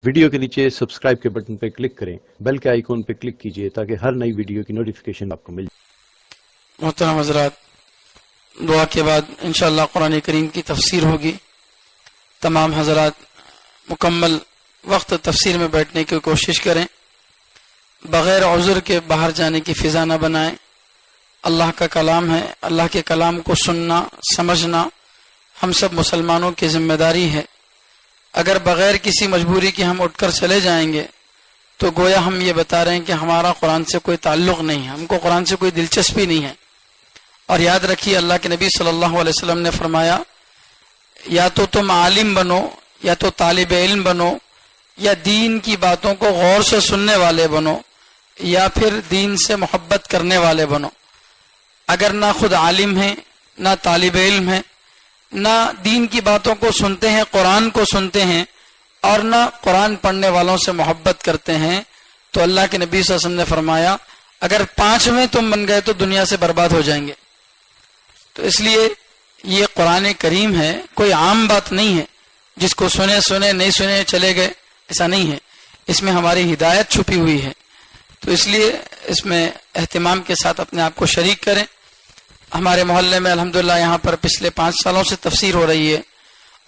Video کے نیچے subscribe کے بٹن پہ کلک کریں، بیل کے آئیکن پہ کلک کیجئے تاکہ ہر نئی ویڈیو کی نوٹیفیکیشن آپ کو مل جائے۔ محترم حضرات، دعا کے بعد انشاءاللہ قرآن کریم کی تفسیر ہوگی۔ تمام حضرات مکمل وقت تفسیر میں بیٹھنے کی کوشش کریں، بغیر عذر کے باہر جانے کی فضا نہ بنائیں۔ اللہ کا کلام ہے، اللہ کے کلام کو سننا سمجھنا ہم سب مسلمانوں کی ذمہ داری ہے۔ اگر بغیر کسی مجبوری کے ہم اٹھ کر چلے جائیں گے تو گویا ہم یہ بتا رہے ہیں کہ ہمارا قرآن سے کوئی تعلق نہیں ہے، ہم کو قرآن سے کوئی دلچسپی نہیں ہے۔ اور یاد رکھیے، اللہ کے نبی صلی اللہ علیہ وسلم نے فرمایا، یا تو تم عالم بنو، یا تو طالب علم بنو، یا دین کی باتوں کو غور سے سننے والے بنو، یا پھر دین سے محبت کرنے والے بنو۔ اگر نہ خود عالم ہیں، نہ طالب علم ہیں، نہ دین کی باتوں کو سنتے ہیں، قرآن کو سنتے ہیں، اور نہ قرآن پڑھنے والوں سے محبت کرتے ہیں، تو اللہ کے نبی صلی اللہ علیہ وسلم نے فرمایا اگر 5 میں تم بن گئے تو دنیا سے برباد ہو جائیں گے۔ تو اس لیے یہ قرآن کریم ہے، کوئی عام بات نہیں ہے جس کو سنے نہیں سنے چلے گئے، ایسا نہیں ہے۔ اس میں ہماری ہدایت چھپی ہوئی ہے، تو اس لیے اس میں اہتمام کے ساتھ اپنے آپ کو شریک کریں۔ ہمارے محلے میں الحمدللہ یہاں پر پچھلے 5 سالوں سے تفسیر ہو رہی ہے،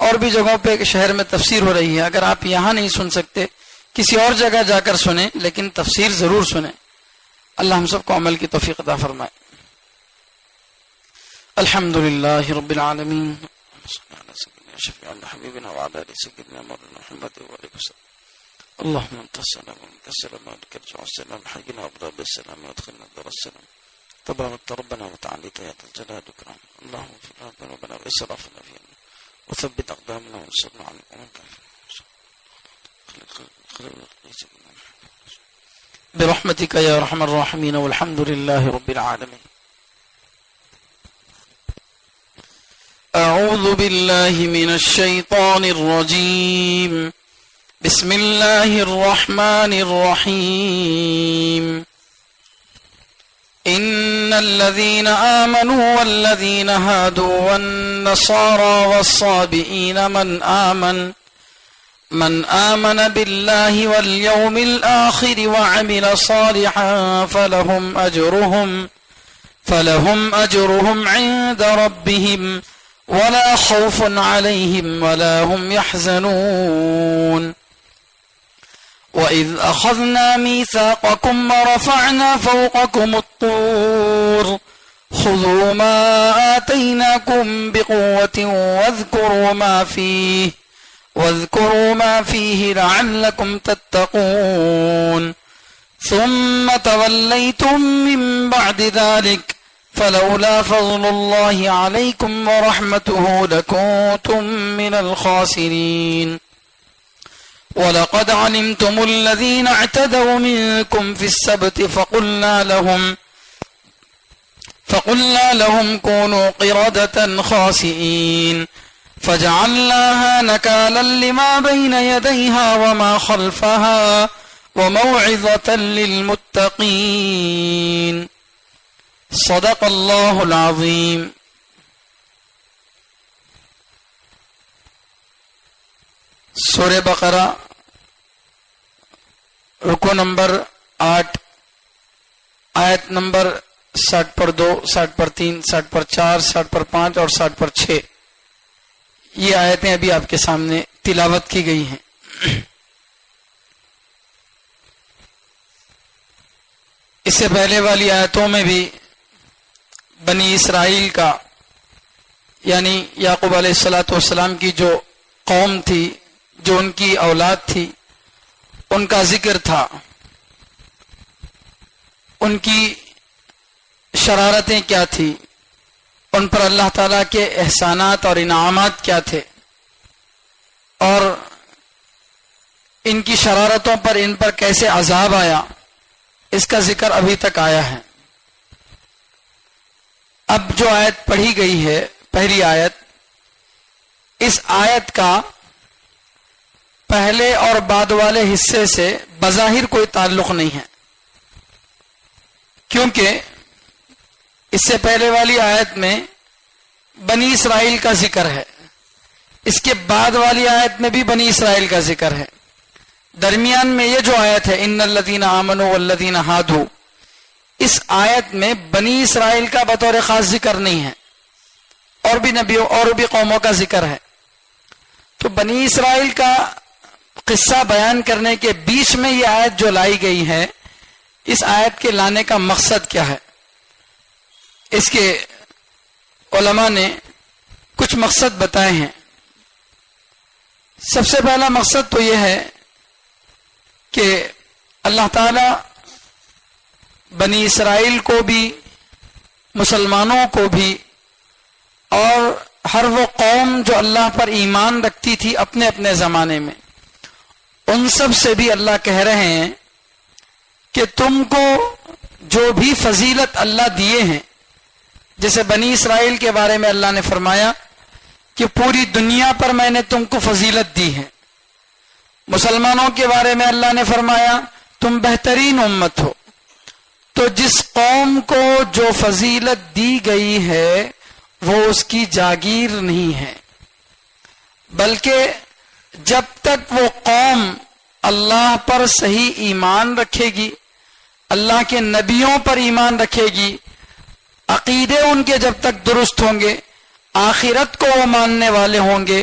اور بھی جگہوں پہ شہر میں تفسیر ہو رہی ہے۔ اگر آپ یہاں نہیں سن سکتے، کسی اور جگہ جا کر سنیں، لیکن تفسیر ضرور سنیں۔ اللہ ہم سب کو عمل کی توفیق عطا فرمائے۔ الحمدللہ رب العالمین، اللهم انت السلام ومنك السلام وبك نرجع السلام، حينا ابدا بالسلام وادخلنا دار السلام، تبارك ربنا وتعالى يا ذا الجلال والاكرام، اللهم اغفر لنا ربنا واسرافنا في امرنا وثبت اقدامنا وانصرنا على القوم الكافرين برحمتك يا ارحم الراحمين، والحمد لله رب العالمين۔ اعوذ بالله من الشيطان الرجيم، بسم الله الرحمن الرحيم۔ إن الذين آمنوا والذين هادوا والنصارى والصابئين من آمن بالله واليوم الآخر وعمل صالحا فلهم أجرهم عند ربهم ولا خوف عليهم ولا هم يحزنون۔ وَإِذْ أَخَذْنَا مِيثَاقَكُمْ وَرَفَعْنَا فَوْقَكُمُ الطُّورَ خُذُوا مَا آتَيْنَاكُمْ بِقُوَّةٍ وَاذْكُرُوا مَا فِيهِ لَعَلَّكُمْ تَتَّقُونَ ثُمَّ تَوَلَّيْتُمْ مِنْ بَعْدِ ذَلِكَ فَلَوْلَا فَضْلُ اللَّهِ عَلَيْكُمْ وَرَحْمَتُهُ لَكُنْتُمْ مِنَ الْخَاسِرِينَ۔ وَلَقَدْ عَلِمْتُمُ الَّذِينَ اعْتَدَوْا مِنْكُمْ فِي السَّبْتِ فَقُلْنَا لَهُمْ كُونُوا قِرَدَةً خَاسِئِينَ فَجَعَلْنَاهَا نَكَالًا لِمَا بَيْنَ يَدَيْهَا وَمَا خَلْفَهَا وَمَوْعِظَةً لِلْمُتَّقِينَ۔ صدق اللہ العظیم۔ سورہ بقرہ رکو نمبر 8، آیت نمبر 60 پر 2، 60 پر 3، 60 پر 4، 60 پر 5 اور 60 پر 6، یہ آیتیں ابھی آپ کے سامنے تلاوت کی گئی ہیں۔ اس سے پہلے والی آیتوں میں بھی بنی اسرائیل کا، یعنی یعقوب علیہ السلام کی جو قوم تھی، جو ان کی اولاد تھی، ان کا ذکر تھا، ان کی شرارتیں کیا تھی، ان پر اللہ تعالیٰ کے احسانات اور انعامات کیا تھے، اور ان کی شرارتوں پر ان پر کیسے عذاب آیا، اس کا ذکر ابھی تک آیا ہے۔ اب جو آیت پڑھی گئی ہے، پہلی آیت، اس آیت کا پہلے اور بعد والے حصے سے بظاہر کوئی تعلق نہیں ہے، کیونکہ اس سے پہلے والی آیت میں بنی اسرائیل کا ذکر ہے، اس کے بعد والی آیت میں بھی بنی اسرائیل کا ذکر ہے، درمیان میں یہ جو آیت ہے ان الذین آمنوا والذین ہادوا، اس آیت میں بنی اسرائیل کا بطور خاص ذکر نہیں ہے، اور بھی نبیوں اور بھی قوموں کا ذکر ہے. تو بنی اسرائیل کا قصہ بیان کرنے کے بیچ میں یہ آیت جو لائی گئی ہے، اس آیت کے لانے کا مقصد کیا ہے؟ اس کے علماء نے کچھ مقصد بتائے ہیں. سب سے پہلا مقصد تو یہ ہے کہ اللہ تعالی بنی اسرائیل کو بھی، مسلمانوں کو بھی، اور ہر وہ قوم جو اللہ پر ایمان رکھتی تھی اپنے اپنے زمانے میں، ان سب سے بھی اللہ کہہ رہے ہیں کہ تم کو جو بھی فضیلت اللہ دیے ہیں، جیسے بنی اسرائیل کے بارے میں اللہ نے فرمایا کہ پوری دنیا پر میں نے تم کو فضیلت دی ہے. مسلمانوں کے بارے میں اللہ نے فرمایا تم بہترین امت ہو. تو جس قوم کو جو فضیلت دی گئی ہے وہ اس کی جاگیر نہیں ہے، بلکہ جب تک وہ قوم اللہ پر صحیح ایمان رکھے گی، اللہ کے نبیوں پر ایمان رکھے گی، عقیدے ان کے جب تک درست ہوں گے، آخرت کو وہ ماننے والے ہوں گے،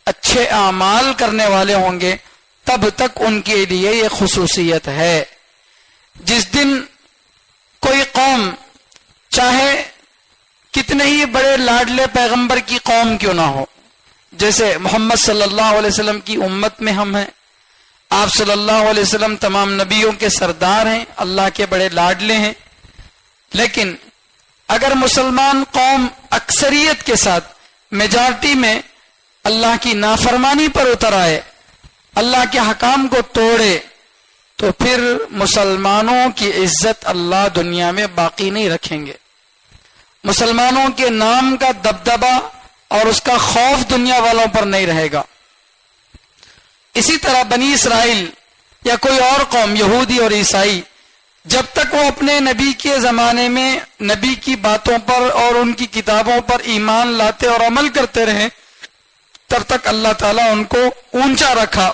اچھے اعمال کرنے والے ہوں گے، تب تک ان کے لیے یہ خصوصیت ہے. جس دن کوئی قوم چاہے کتنے ہی بڑے لاڈلے پیغمبر کی قوم کیوں نہ ہو، جیسے محمد صلی اللہ علیہ وسلم کی امت میں ہم ہیں، آپ صلی اللہ علیہ وسلم تمام نبیوں کے سردار ہیں، اللہ کے بڑے لاڈلے ہیں، لیکن اگر مسلمان قوم اکثریت کے ساتھ میجارٹی میں اللہ کی نافرمانی پر اتر آئے، اللہ کے حکام کو توڑے، تو پھر مسلمانوں کی عزت اللہ دنیا میں باقی نہیں رکھیں گے. مسلمانوں کے نام کا دبدبہ اور اس کا خوف دنیا والوں پر نہیں رہے گا. اسی طرح بنی اسرائیل یا کوئی اور قوم، یہودی اور عیسائی، جب تک وہ اپنے نبی کے زمانے میں نبی کی باتوں پر اور ان کی کتابوں پر ایمان لاتے اور عمل کرتے رہے، تب تک اللہ تعالیٰ ان کو اونچا رکھا.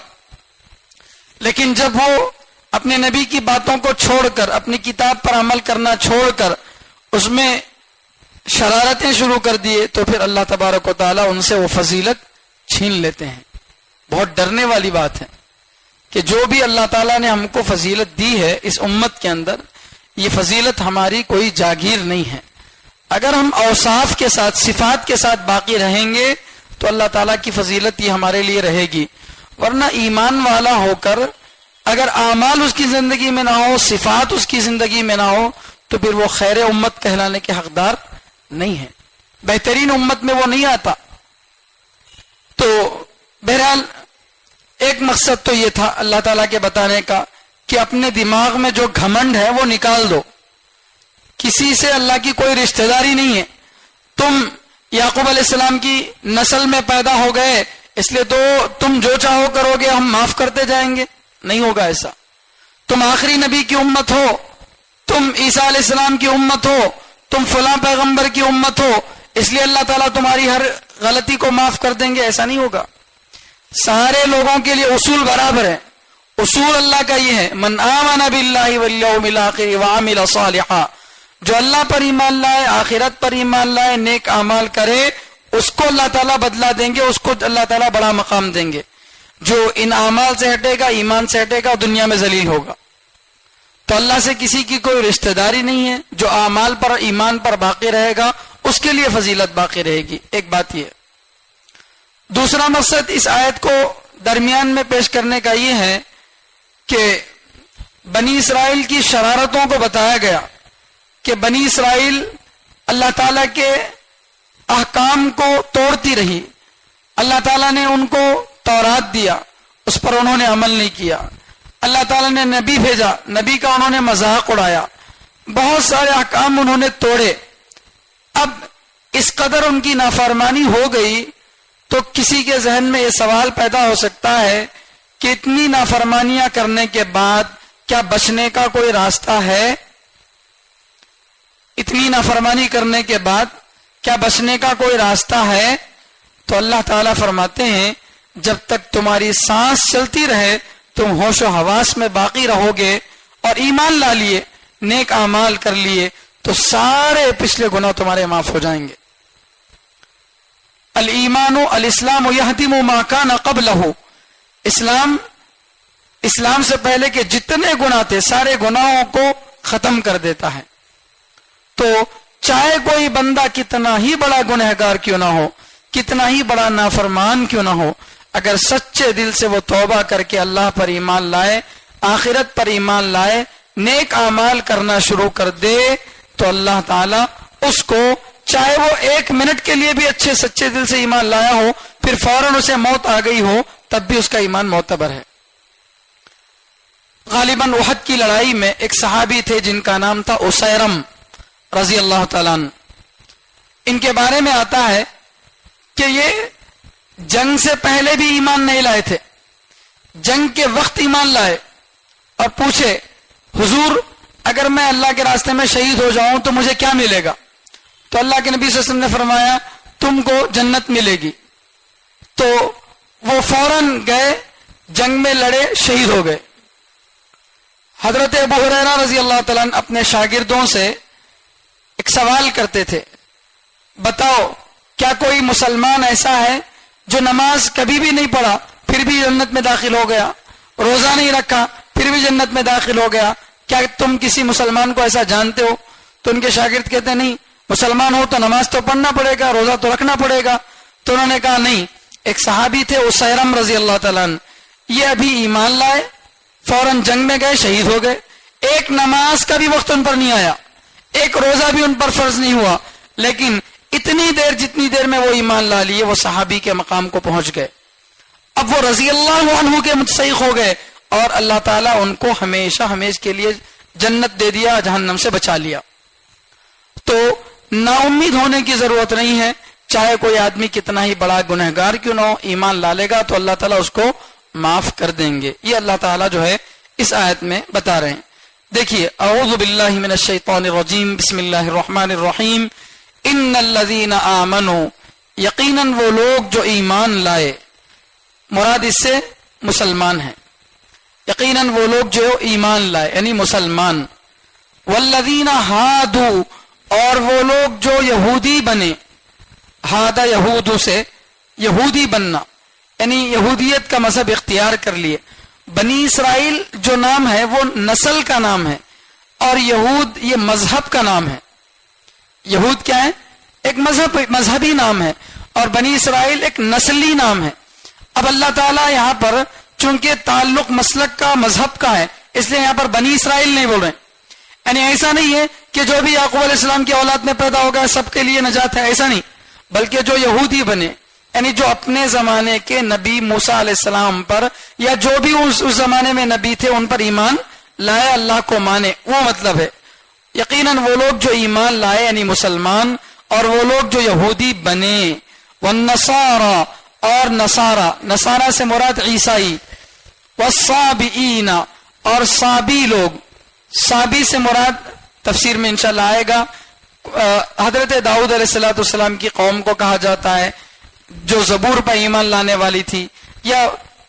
لیکن جب وہ اپنے نبی کی باتوں کو چھوڑ کر، اپنی کتاب پر عمل کرنا چھوڑ کر اس میں شرارتیں شروع کر دیے، تو پھر اللہ تبارک و تعالیٰ ان سے وہ فضیلت چھین لیتے ہیں. بہت ڈرنے والی بات ہے کہ جو بھی اللہ تعالیٰ نے ہم کو فضیلت دی ہے اس امت کے اندر، یہ فضیلت ہماری کوئی جاگیر نہیں ہے. اگر ہم اوصاف کے ساتھ، صفات کے ساتھ باقی رہیں گے تو اللہ تعالیٰ کی فضیلت یہ ہمارے لیے رہے گی. ورنہ ایمان والا ہو کر اگر اعمال اس کی زندگی میں نہ ہو، صفات اس کی زندگی میں نہ ہو، تو پھر وہ خیر امت کہلانے کے حقدار نہیں ہے، بہترین امت میں وہ نہیں آتا. تو بہرحال ایک مقصد تو یہ تھا اللہ تعالیٰ کے بتانے کا کہ اپنے دماغ میں جو گھمنڈ ہے وہ نکال دو. کسی سے اللہ کی کوئی رشتہ داری نہیں ہے. تم یعقوب علیہ السلام کی نسل میں پیدا ہو گئے اس لیے تو تم جو چاہو کرو گے، ہم معاف کرتے جائیں گے، نہیں ہوگا ایسا. تم آخری نبی کی امت ہو، تم عیسیٰ علیہ السلام کی امت ہو، تم فلاں پیغمبر کی امت ہو، اس لیے اللہ تعالیٰ تمہاری ہر غلطی کو معاف کر دیں گے، ایسا نہیں ہوگا. سارے لوگوں کے لیے اصول برابر ہے. اصول اللہ کا یہ ہے من آمن باللہ والیوم الآخر وعمل صالحا، جو اللہ پر ایمان لائے، آخرت پر ایمان لائے، نیک اعمال کرے، اس کو اللہ تعالیٰ بدلہ دیں گے، اس کو اللہ تعالیٰ بڑا مقام دیں گے. جو ان اعمال سے ہٹے گا، ایمان سے ہٹے گا، دنیا میں ذلیل ہوگا. تو اللہ سے کسی کی کوئی رشتہ داری نہیں ہے. جو اعمال پر، ایمان پر باقی رہے گا اس کے لیے فضیلت باقی رہے گی. ایک بات یہ. دوسرا مقصد اس آیت کو درمیان میں پیش کرنے کا یہ ہے کہ بنی اسرائیل کی شرارتوں کو بتایا گیا کہ بنی اسرائیل اللہ تعالیٰ کے احکام کو توڑتی رہی. اللہ تعالیٰ نے ان کو تورات دیا، اس پر انہوں نے عمل نہیں کیا. اللہ تعالیٰ نے نبی بھیجا، نبی کا انہوں نے مذاق اڑایا، بہت سارے احکام انہوں نے توڑے. اب اس قدر ان کی نافرمانی ہو گئی تو کسی کے ذہن میں یہ سوال پیدا ہو سکتا ہے کہ اتنی نافرمانیاں کرنے کے بعد کیا بچنے کا کوئی راستہ ہے؟ اتنی نافرمانی کرنے کے بعد کیا بچنے کا کوئی راستہ ہے؟ تو اللہ تعالیٰ فرماتے ہیں جب تک تمہاری سانس چلتی رہے تم ہوش و حواس میں باقی رہو گے اور ایمان لا لیے، نیک اعمال کر لیے، تو سارے پچھلے گناہ تمہارے معاف ہو جائیں گے۔ الایمان الاسلام یہدم ما کان قبلہ، اسلام سے پہلے کے جتنے گناہ تھے سارے گناہوں کو ختم کر دیتا ہے۔ تو چاہے کوئی بندہ کتنا ہی بڑا گنہگار کیوں نہ ہو، کتنا ہی بڑا نافرمان کیوں نہ ہو، اگر سچے دل سے وہ توبہ کر کے اللہ پر ایمان لائے، آخرت پر ایمان لائے، نیک اعمال کرنا شروع کر دے، تو اللہ تعالی اس کو چاہے وہ 1 منٹ کے لیے بھی اچھے سچے دل سے ایمان لایا ہو، پھر فوراً اسے موت آ گئی ہو، تب بھی اس کا ایمان معتبر ہے۔ غالباً احد کی لڑائی میں ایک صحابی تھے جن کا نام تھا اسیرم رضی اللہ تعالیٰ عنہ۔ ان کے بارے میں آتا ہے کہ یہ جنگ سے پہلے بھی ایمان نہیں لائے تھے، جنگ کے وقت ایمان لائے اور پوچھے حضور اگر میں اللہ کے راستے میں شہید ہو جاؤں تو مجھے کیا ملے گا؟ تو اللہ کے نبی صلی اللہ علیہ وسلم نے فرمایا تم کو جنت ملے گی۔ تو وہ فوراً گئے، جنگ میں لڑے، شہید ہو گئے۔ حضرت ابو ہریرہ رضی اللہ تعالیٰ عنہ اپنے شاگردوں سے ایک سوال کرتے تھے، بتاؤ کیا کوئی مسلمان ایسا ہے جو نماز کبھی بھی نہیں پڑھا پھر بھی جنت میں داخل ہو گیا، روزہ نہیں رکھا پھر بھی جنت میں داخل ہو گیا؟ کیا تم کسی مسلمان کو ایسا جانتے ہو؟ تو ان کے شاگرد کہتے ہیں نہیں، مسلمان ہو تو نماز تو پڑھنا پڑے گا، روزہ تو رکھنا پڑے گا۔ تو انہوں نے کہا نہیں، ایک صحابی تھے اسیرم رضی اللہ تعالیٰ عنہ، یہ ابھی ایمان لائے، فوراً جنگ میں گئے، شہید ہو گئے، ایک نماز کا بھی وقت ان پر نہیں آیا، ایک روزہ بھی ان پر فرض نہیں ہوا، لیکن اتنی دیر جتنی دیر میں وہ ایمان لا لیے وہ صحابی کے مقام کو پہنچ گئے۔ اب وہ رضی اللہ عنہ کے متسیق ہو گئے اور اللہ تعالیٰ ان کو ہمیشہ ہمیشہ کے لیے جنت دے دیا، جہنم سے بچا لیا۔ تو نا امید ہونے کی ضرورت نہیں ہے، چاہے کوئی آدمی کتنا ہی بڑا گنہگار کیوں نہ ہو، ایمان لا لے گا تو اللہ تعالیٰ اس کو معاف کر دیں گے۔ یہ اللہ تعالیٰ جو ہے اس آیت میں بتا رہے ہیں۔ دیکھیے، اعوذ باللہ من الشیطان الرجیم، بسم اللہ الرحمن الرحیم، ان الذین آمنوا، یقیناً وہ لوگ جو ایمان لائے، مراد اس سے مسلمان ہیں، یقیناً وہ لوگ جو ایمان لائے یعنی مسلمان، والذین ہادوا، اور وہ لوگ جو یہودی بنے، ہادہ یہودو سے یہودی بننا یعنی یہودیت کا مذہب اختیار کر لیے۔ بنی اسرائیل جو نام ہے وہ نسل کا نام ہے اور یہود یہ مذہب کا نام ہے۔ یہود کیا ہے؟ ایک مذہبی نام ہے، اور بنی اسرائیل ایک نسلی نام ہے۔ اب اللہ تعالیٰ یہاں پر چونکہ تعلق مسلک کا مذہب کا ہے، اس لیے یہاں پر بنی اسرائیل نہیں بول رہے، یعنی ایسا نہیں ہے کہ جو بھی یعقوب علیہ السلام کی اولاد میں پیدا ہو گیا سب کے لیے نجات ہے، ایسا نہیں، بلکہ جو یہودی بنے یعنی جو اپنے زمانے کے نبی موسیٰ علیہ السلام پر یا جو بھی اس زمانے میں نبی تھے ان پر ایمان لائے، اللہ کو مانے، وہ مطلب ہے۔ یقیناً وہ لوگ جو ایمان لائے یعنی مسلمان، اور وہ لوگ جو یہودی بنے، والنصارى، اور نصارہ سے مراد عیسائی، والصابئین، اور صابی لوگ، صابی سے مراد تفسیر میں انشاءاللہ آئے گا، حضرت داؤد علیہ السلام کی قوم کو کہا جاتا ہے جو زبور پر ایمان لانے والی تھی، یا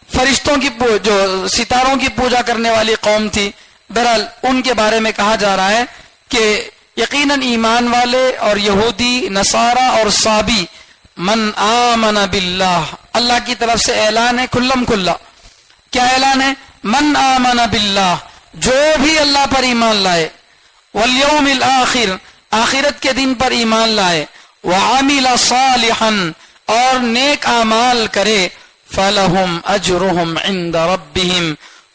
فرشتوں کی جو ستاروں کی پوجا کرنے والی قوم تھی، بہرحال ان کے بارے میں کہا جا رہا ہے کہ یقیناً ایمان والے اور یہودی، نصارہ اور صابی، من آمن باللہ، اللہ کی طرف سے اعلان ہے کھلم کھلا۔ کیا اعلان ہے؟ من آمن باللہ، جو بھی اللہ پر ایمان لائے، والیوم الآخر، آخرت کے دن پر ایمان لائے، وعمل صالحا، اور نیک اعمال کرے، فلہم اجرہم عند ربہم،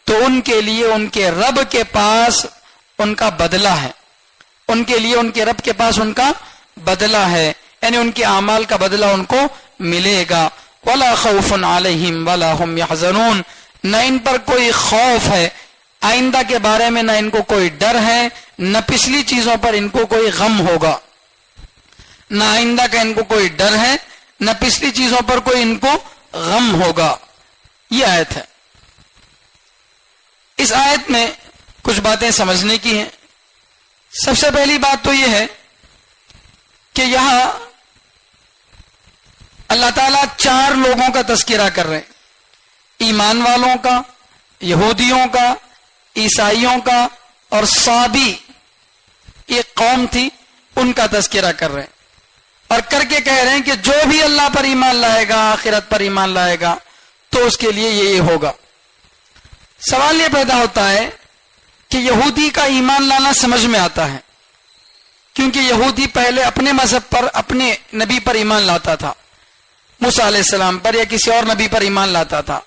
تو ان کے لیے ان کے رب کے پاس ان کا بدلہ ہے، ان کے لیے ان کے رب کے پاس ان کا بدلہ ہے، یعنی ان کے اعمال کا بدلہ ان کو ملے گا۔ ولا خوف علیہم ولا هم يحزنون، نہ ان پر کوئی خوف ہے آئندہ کے بارے میں، نہ ان کو کوئی ڈر ہے، نہ پچھلی چیزوں پر ان کو کوئی غم ہوگا، نہ آئندہ کا ان کو کوئی ڈر ہے، نہ پچھلی چیزوں پر کوئی ان کو غم ہوگا۔ یہ آیت ہے۔ اس آیت میں کچھ باتیں سمجھنے کی ہیں۔ سب سے پہلی بات تو یہ ہے کہ یہاں اللہ تعالیٰ 4 لوگوں کا تذکرہ کر رہے ہیں، ایمان والوں کا، یہودیوں کا، عیسائیوں کا اور صابی ایک قوم تھی، ان کا تذکرہ کر رہے ہیں، اور کر کے کہہ رہے ہیں کہ جو بھی اللہ پر ایمان لائے گا، آخرت پر ایمان لائے گا، تو اس کے لیے یہ ہوگا۔ سوال یہ پیدا ہوتا ہے کہ یہودی کا ایمان لانا سمجھ میں آتا ہے، کیونکہ یہودی پہلے اپنے مذہب پر، اپنے نبی پر ایمان لاتا تھا، موسیٰ علیہ السلام پر یا کسی اور نبی پر ایمان لاتا تھا۔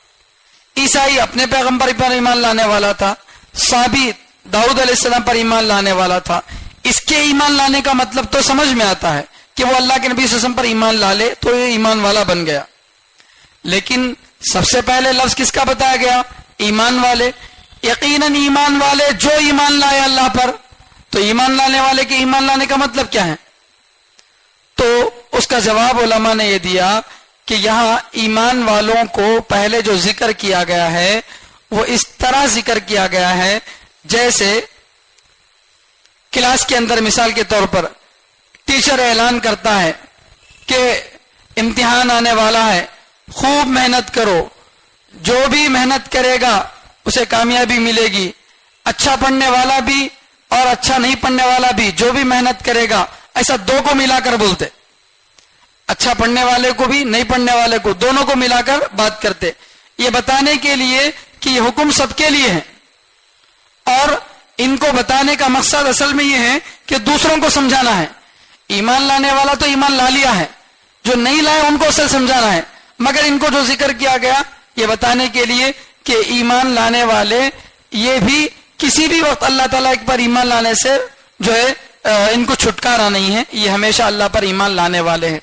عیسائی اپنے پیغمبر پر ایمان لانے والا تھا، صابی داؤد علیہ السلام پر ایمان لانے والا تھا۔ اس کے ایمان لانے کا مطلب تو سمجھ میں آتا ہے کہ وہ اللہ کے نبی صلی اللہ علیہ وسلم پر ایمان لا لے تو یہ ایمان والا بن گیا، لیکن سب سے پہلے لفظ کس کا بتایا گیا؟ ایمان والے۔ یقیناً ایمان والے جو ایمان لائے اللہ پر، تو ایمان لانے والے کے ایمان لانے کا مطلب کیا ہے؟ تو اس کا جواب علماء نے یہ دیا کہ یہاں ایمان والوں کو پہلے جو ذکر کیا گیا ہے وہ اس طرح ذکر کیا گیا ہے جیسے کلاس کے اندر مثال کے طور پر ٹیچر اعلان کرتا ہے کہ امتحان آنے والا ہے، خوب محنت کرو، جو بھی محنت کرے گا اسے کامیابی ملے گی، اچھا پڑھنے والا بھی اور اچھا نہیں پڑھنے والا بھی، جو بھی محنت کرے گا، ایسا دو کو ملا کر بولتے، اچھا پڑھنے والے کو بھی نہیں پڑھنے والے کو، دونوں کو ملا کر بات کرتے، یہ بتانے کے لیے کہ یہ حکم سب کے لیے ہے، اور ان کو بتانے کا مقصد اصل میں یہ ہے کہ دوسروں کو سمجھانا ہے۔ ایمان لانے والا تو ایمان لا لیا ہے، جو نہیں لائے ان کو اصل سمجھانا ہے، مگر ان کو جو ذکر کیا گیا یہ بتانے کے لیے کہ ایمان لانے والے یہ بھی کسی بھی وقت اللہ تعالیٰ پر ایمان لانے سے جو ہے ان کو چھٹکارا نہیں ہے، یہ ہمیشہ اللہ پر ایمان لانے والے ہیں۔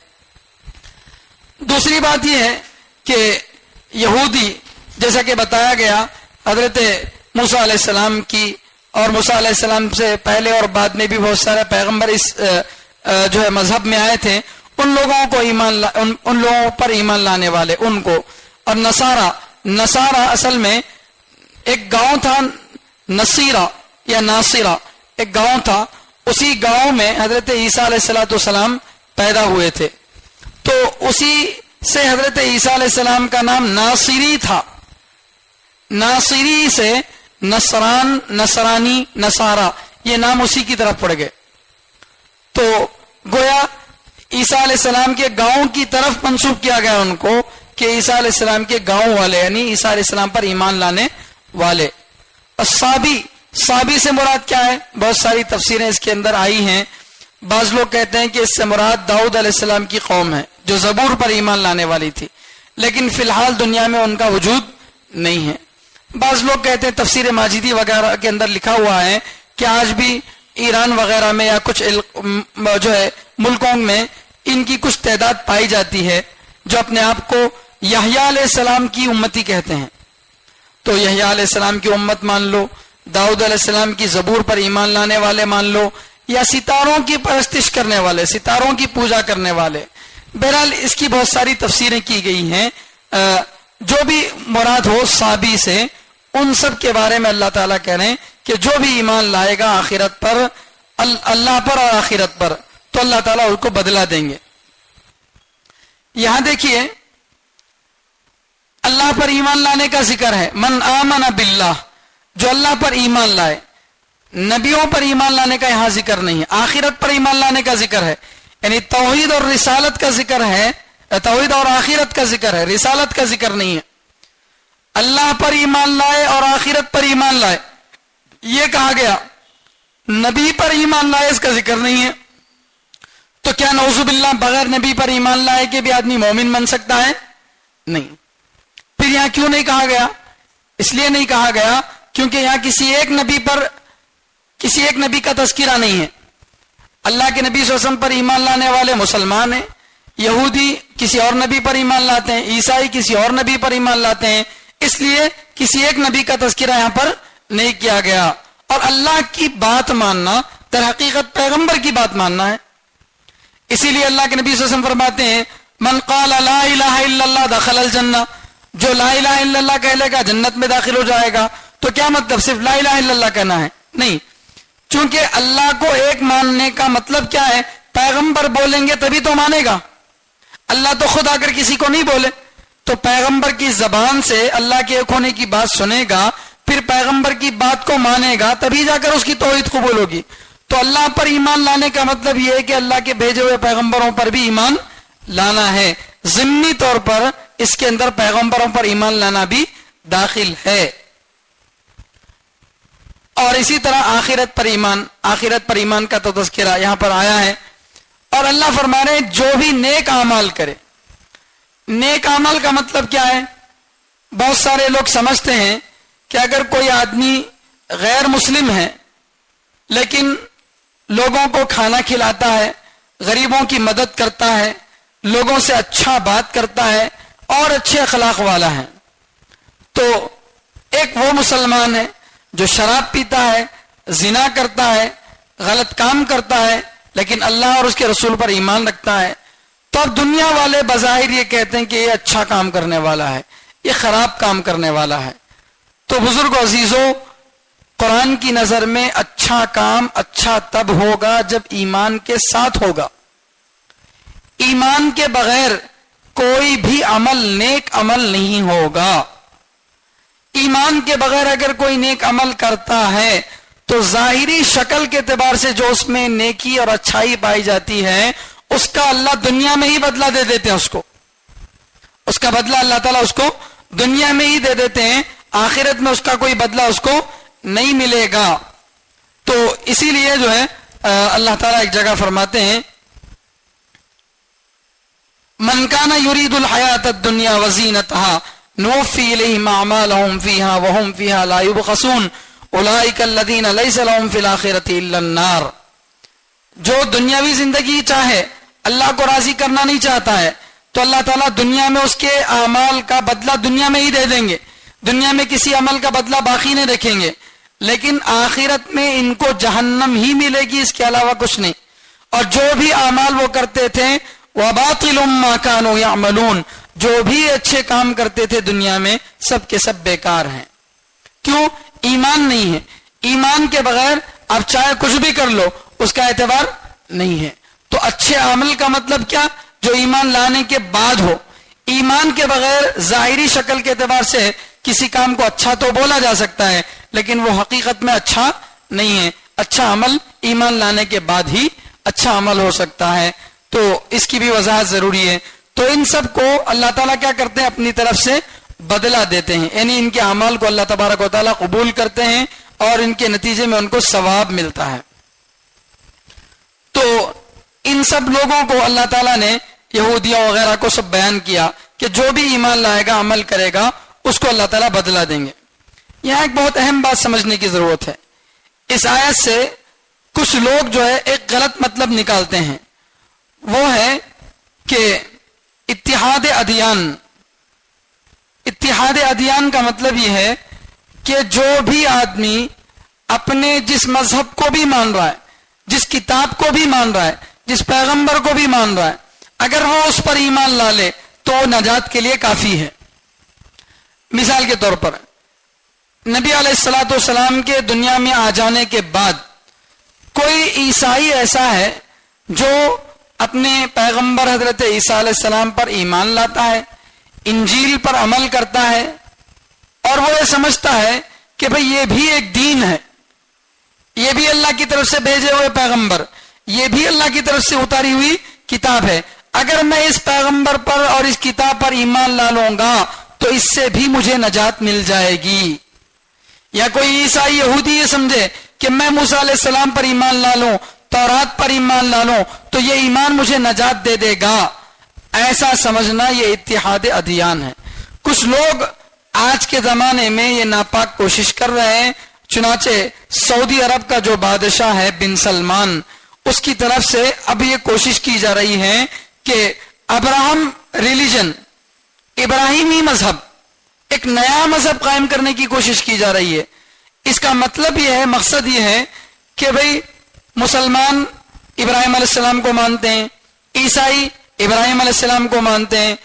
دوسری بات یہ ہے کہ یہودی جیسا کہ بتایا گیا حضرت موسیٰ علیہ السلام کی اور موسیٰ علیہ السلام سے پہلے اور بعد میں بھی بہت سارے پیغمبر اس جو ہے مذہب میں آئے تھے، ان لوگوں کو ان لوگوں پر ایمان لانے والے ان کو، اور نصارہ اصل میں ایک گاؤں تھا، نصیرہ یا ناصرہ ایک گاؤں تھا، اسی گاؤں میں حضرت عیسیٰ علیہ السلام پیدا ہوئے تھے، تو اسی سے حضرت عیسیٰ علیہ السلام کا نام ناصری تھا، ناصری سے نصران، نصرانی، نصارہ یہ نام اسی کی طرف پڑ گئے، تو گویا عیسیٰ علیہ السلام کے گاؤں کی طرف منسوب کیا گیا ان کو کہ عیسیٰ علیہ السلام کے گاؤں والے، یعنی عیسیٰ علیہ السلام پر ایمان لانے والے۔ صابی سے مراد کیا ہے؟ بہت ساری تفسیریں اس کے اندر آئی ہیں، بعض لوگ کہتے ہیں کہ اس سے مراد داؤد علیہ السلام کی قوم ہے جو زبور پر ایمان لانے والی تھی، لیکن فی الحال دنیا میں ان کا وجود نہیں ہے۔ بعض لوگ کہتے ہیں، تفسیر ماجدی وغیرہ کے اندر لکھا ہوا ہے کہ آج بھی ایران وغیرہ میں یا کچھ جو ہے ملکوں میں ان کی کچھ تعداد پائی جاتی ہے جو اپنے آپ کو یحییٰ علیہ السلام کی امتی کہتے ہیں، تو یحییٰ علیہ السلام کی امت مان لو، داؤد علیہ السلام کی زبور پر ایمان لانے والے مان لو، یا ستاروں کی پرستش کرنے والے، ستاروں کی پوجا کرنے والے، بہرحال اس کی بہت ساری تفسیریں کی گئی ہیں۔ جو بھی مراد ہو صابی سے، ان سب کے بارے میں اللہ تعالیٰ کہہ رہے ہیں کہ جو بھی ایمان لائے گا آخرت پر، اللہ پر اور آخرت پر، تو اللہ تعالیٰ ان کو بدلہ دیں گے۔ یہاں دیکھیے اللہ پر ایمان لانے کا ذکر ہے، من آمن باللہ، جو اللہ پر ایمان لائے، نبیوں پر ایمان لانے کا یہاں ذکر نہیں ہے، آخرت پر ایمان لانے کا ذکر ہے، یعنی توحید اور رسالت کا ذکر ہے، توحید اور آخرت کا ذکر ہے، رسالت کا ذکر نہیں ہے۔ اللہ پر ایمان لائے اور آخرت پر ایمان لائے یہ کہا گیا، نبی پر ایمان لائے اس کا ذکر نہیں ہے، تو کیا نعوذ باللہ بغیر نبی پر ایمان لائے کہ بھی آدمی مومن بن سکتا ہے؟ نہیں۔ پھر یہاں کیوں نہیں کہا گیا؟ اس لیے نہیں کہا گیا کیونکہ یہاں کسی ایک نبی کا تذکرہ نہیں ہے۔ اللہ کے نبی صلی اللہ علیہ وسلم پر ایمان لانے والے مسلمان ہیں، یہودی کسی اور نبی پر ایمان لاتے ہیں، عیسائی کسی اور نبی پر ایمان لاتے ہیں، اس لیے کسی ایک نبی کا تذکرہ یہاں پر نہیں کیا گیا۔ اور اللہ کی بات ماننا در حقیقت پیغمبر کی بات ماننا ہے، اسی لیے اللہ کے نبی صلی اللہ علیہ وسلم فرماتے ہیں من قال لا الہ الا اللہ دخل الجنہ، جو لا الہ الا اللہ کہہ لے گا جنت میں داخل ہو جائے گا۔ تو کیا مطلب صرف لا الہ الا اللہ کہنا ہے؟ نہیں، چونکہ اللہ کو ایک ماننے کا مطلب کیا ہے؟ پیغمبر بولیں گے تبھی تو مانے گا، اللہ تو خود آ کر کسی کو نہیں بولے، تو پیغمبر کی زبان سے اللہ کے ایک ہونے کی بات سنے گا، پھر پیغمبر کی بات کو مانے گا، تبھی جا کر اس کی توحید قبول ہوگی۔ تو اللہ پر ایمان لانے کا مطلب یہ ہے کہ اللہ کے بھیجے ہوئے پیغمبروں پر بھی ایمان لانا ہے۔ ضمنی طور پر اس کے اندر پیغمبروں پر ایمان لانا بھی داخل ہے۔ اور اسی طرح آخرت پر ایمان کا تو تذکرہ یہاں پر آیا ہے، اور اللہ فرما رہے ہیں جو بھی نیک اعمال کرے۔ نیک اعمال کا مطلب کیا ہے؟ بہت سارے لوگ سمجھتے ہیں کہ اگر کوئی آدمی غیر مسلم ہے لیکن لوگوں کو کھانا کھلاتا ہے، غریبوں کی مدد کرتا ہے، لوگوں سے اچھا بات کرتا ہے اور اچھے اخلاق والا ہے، تو ایک وہ مسلمان ہے جو شراب پیتا ہے، زنا کرتا ہے، غلط کام کرتا ہے، لیکن اللہ اور اس کے رسول پر ایمان رکھتا ہے، تو اب دنیا والے بظاہر یہ کہتے ہیں کہ یہ اچھا کام کرنے والا ہے، یہ خراب کام کرنے والا ہے۔ تو بزرگ عزیزوں، قرآن کی نظر میں اچھا کام اچھا تب ہوگا جب ایمان کے ساتھ ہوگا۔ ایمان کے بغیر کوئی بھی عمل نیک عمل نہیں ہوگا۔ ایمان کے بغیر اگر کوئی نیک عمل کرتا ہے تو ظاہری شکل کے اعتبار سے جو اس میں نیکی اور اچھائی پائی جاتی ہے اس کا اللہ دنیا میں ہی بدلہ دے دیتے ہیں، اس کا بدلہ اللہ تعالیٰ اس کو دنیا میں ہی دے دیتے ہیں، آخرت میں اس کا کوئی بدلہ اس کو نہیں ملے گا۔ تو اسی لیے جو ہے اللہ تعالیٰ ایک جگہ فرماتے ہیں من کان یرید الحیات الدنیا وزینتہا نوفی الیہم اعمالہم فیہا وہم فیہا لا یبخسون اولئک الذین لیس لہم فی الآخرۃ الا النار۔ جو دنیاوی زندگی چاہے، اللہ کو راضی کرنا نہیں چاہتا ہے، تو اللہ تعالیٰ دنیا میں اس کے اعمال کا بدلہ دنیا میں ہی دے دیں گے، دنیا میں کسی عمل کا بدلہ باقی نہیں رکھیں گے، لیکن آخرت میں ان کو جہنم ہی ملے گی، اس کے علاوہ کچھ نہیں۔ اور جو بھی اعمال وہ کرتے تھے وَبَاطِلٌ مَا كَانُوا يَعْمَلُونَ، جو بھی اچھے کام کرتے تھے دنیا میں سب کے سب بیکار ہیں۔ کیوں؟ ایمان نہیں ہے۔ ایمان کے بغیر اب چاہے کچھ بھی کر لو اس کا اعتبار نہیں ہے۔ تو اچھے عمل کا مطلب کیا؟ جو ایمان لانے کے بعد ہو۔ ایمان کے بغیر ظاہری شکل کے اعتبار سے کسی کام کو اچھا تو بولا جا سکتا ہے لیکن وہ حقیقت میں اچھا نہیں ہے۔ اچھا عمل ایمان لانے کے بعد ہی اچھا عمل ہو سکتا ہے، تو اس کی بھی وضاحت ضروری ہے۔ تو ان سب کو اللہ تعالیٰ کیا کرتے ہیں؟ اپنی طرف سے بدلہ دیتے ہیں، یعنی ان کے اعمال کو اللہ تبارک و تعالیٰ قبول کرتے ہیں اور ان کے نتیجے میں ان کو ثواب ملتا ہے۔ تو ان سب لوگوں کو اللہ تعالیٰ نے یہودیوں وغیرہ کو سب بیان کیا کہ جو بھی ایمان لائے گا عمل کرے گا اس کو اللہ تعالیٰ بدلہ دیں گے۔ یہاں ایک بہت اہم بات سمجھنے کی ضرورت ہے۔ اس آیت سے کچھ لوگ جو ہے ایک غلط مطلب نکالتے ہیں، وہ ہے کہ اتحاد ادیان کا مطلب یہ ہے کہ جو بھی آدمی اپنے جس مذہب کو بھی مان رہا ہے، جس کتاب کو بھی مان رہا ہے، جس پیغمبر کو بھی مان رہا ہے، اگر وہ اس پر ایمان لا لے تو نجات کے لیے کافی ہے۔ مثال کے طور پر نبی علیہ الصلوۃ والسلام کے دنیا میں آ جانے کے بعد کوئی عیسائی ایسا ہے جو اپنے پیغمبر حضرت عیسیٰ علیہ السلام پر ایمان لاتا ہے، انجیل پر عمل کرتا ہے، اور وہ یہ سمجھتا ہے کہ بھئی یہ بھی ایک دین ہے، یہ بھی اللہ کی طرف سے بھیجے ہوئے پیغمبر، یہ بھی اللہ کی طرف سے اتاری ہوئی کتاب ہے، اگر میں اس پیغمبر پر اور اس کتاب پر ایمان لا لوں گا تو اس سے بھی مجھے نجات مل جائے گی۔ یا کوئی عیسائی یہودی یہ سمجھے کہ میں موسیٰ علیہ السلام پر ایمان لا لوں، تورات پر ایمان لا لوں تو یہ ایمان مجھے نجات دے دے گا، ایسا سمجھنا یہ اتحاد ادیان ہے۔ کچھ لوگ آج کے زمانے میں یہ ناپاک کوشش کر رہے ہیں، چنانچہ سعودی عرب کا جو بادشاہ ہے بن سلمان، اس کی طرف سے اب یہ کوشش کی جا رہی ہے کہ ابراہم ریلیجن، ابراہیمی مذہب، ایک نیا مذہب قائم کرنے کی کوشش کی جا رہی ہے۔ اس کا مطلب یہ ہے، مقصد یہ ہے کہ بھئی مسلمان ابراہیم علیہ السلام کو مانتے ہیں، عیسائی ابراہیم علیہ السلام کو مانتے ہیں،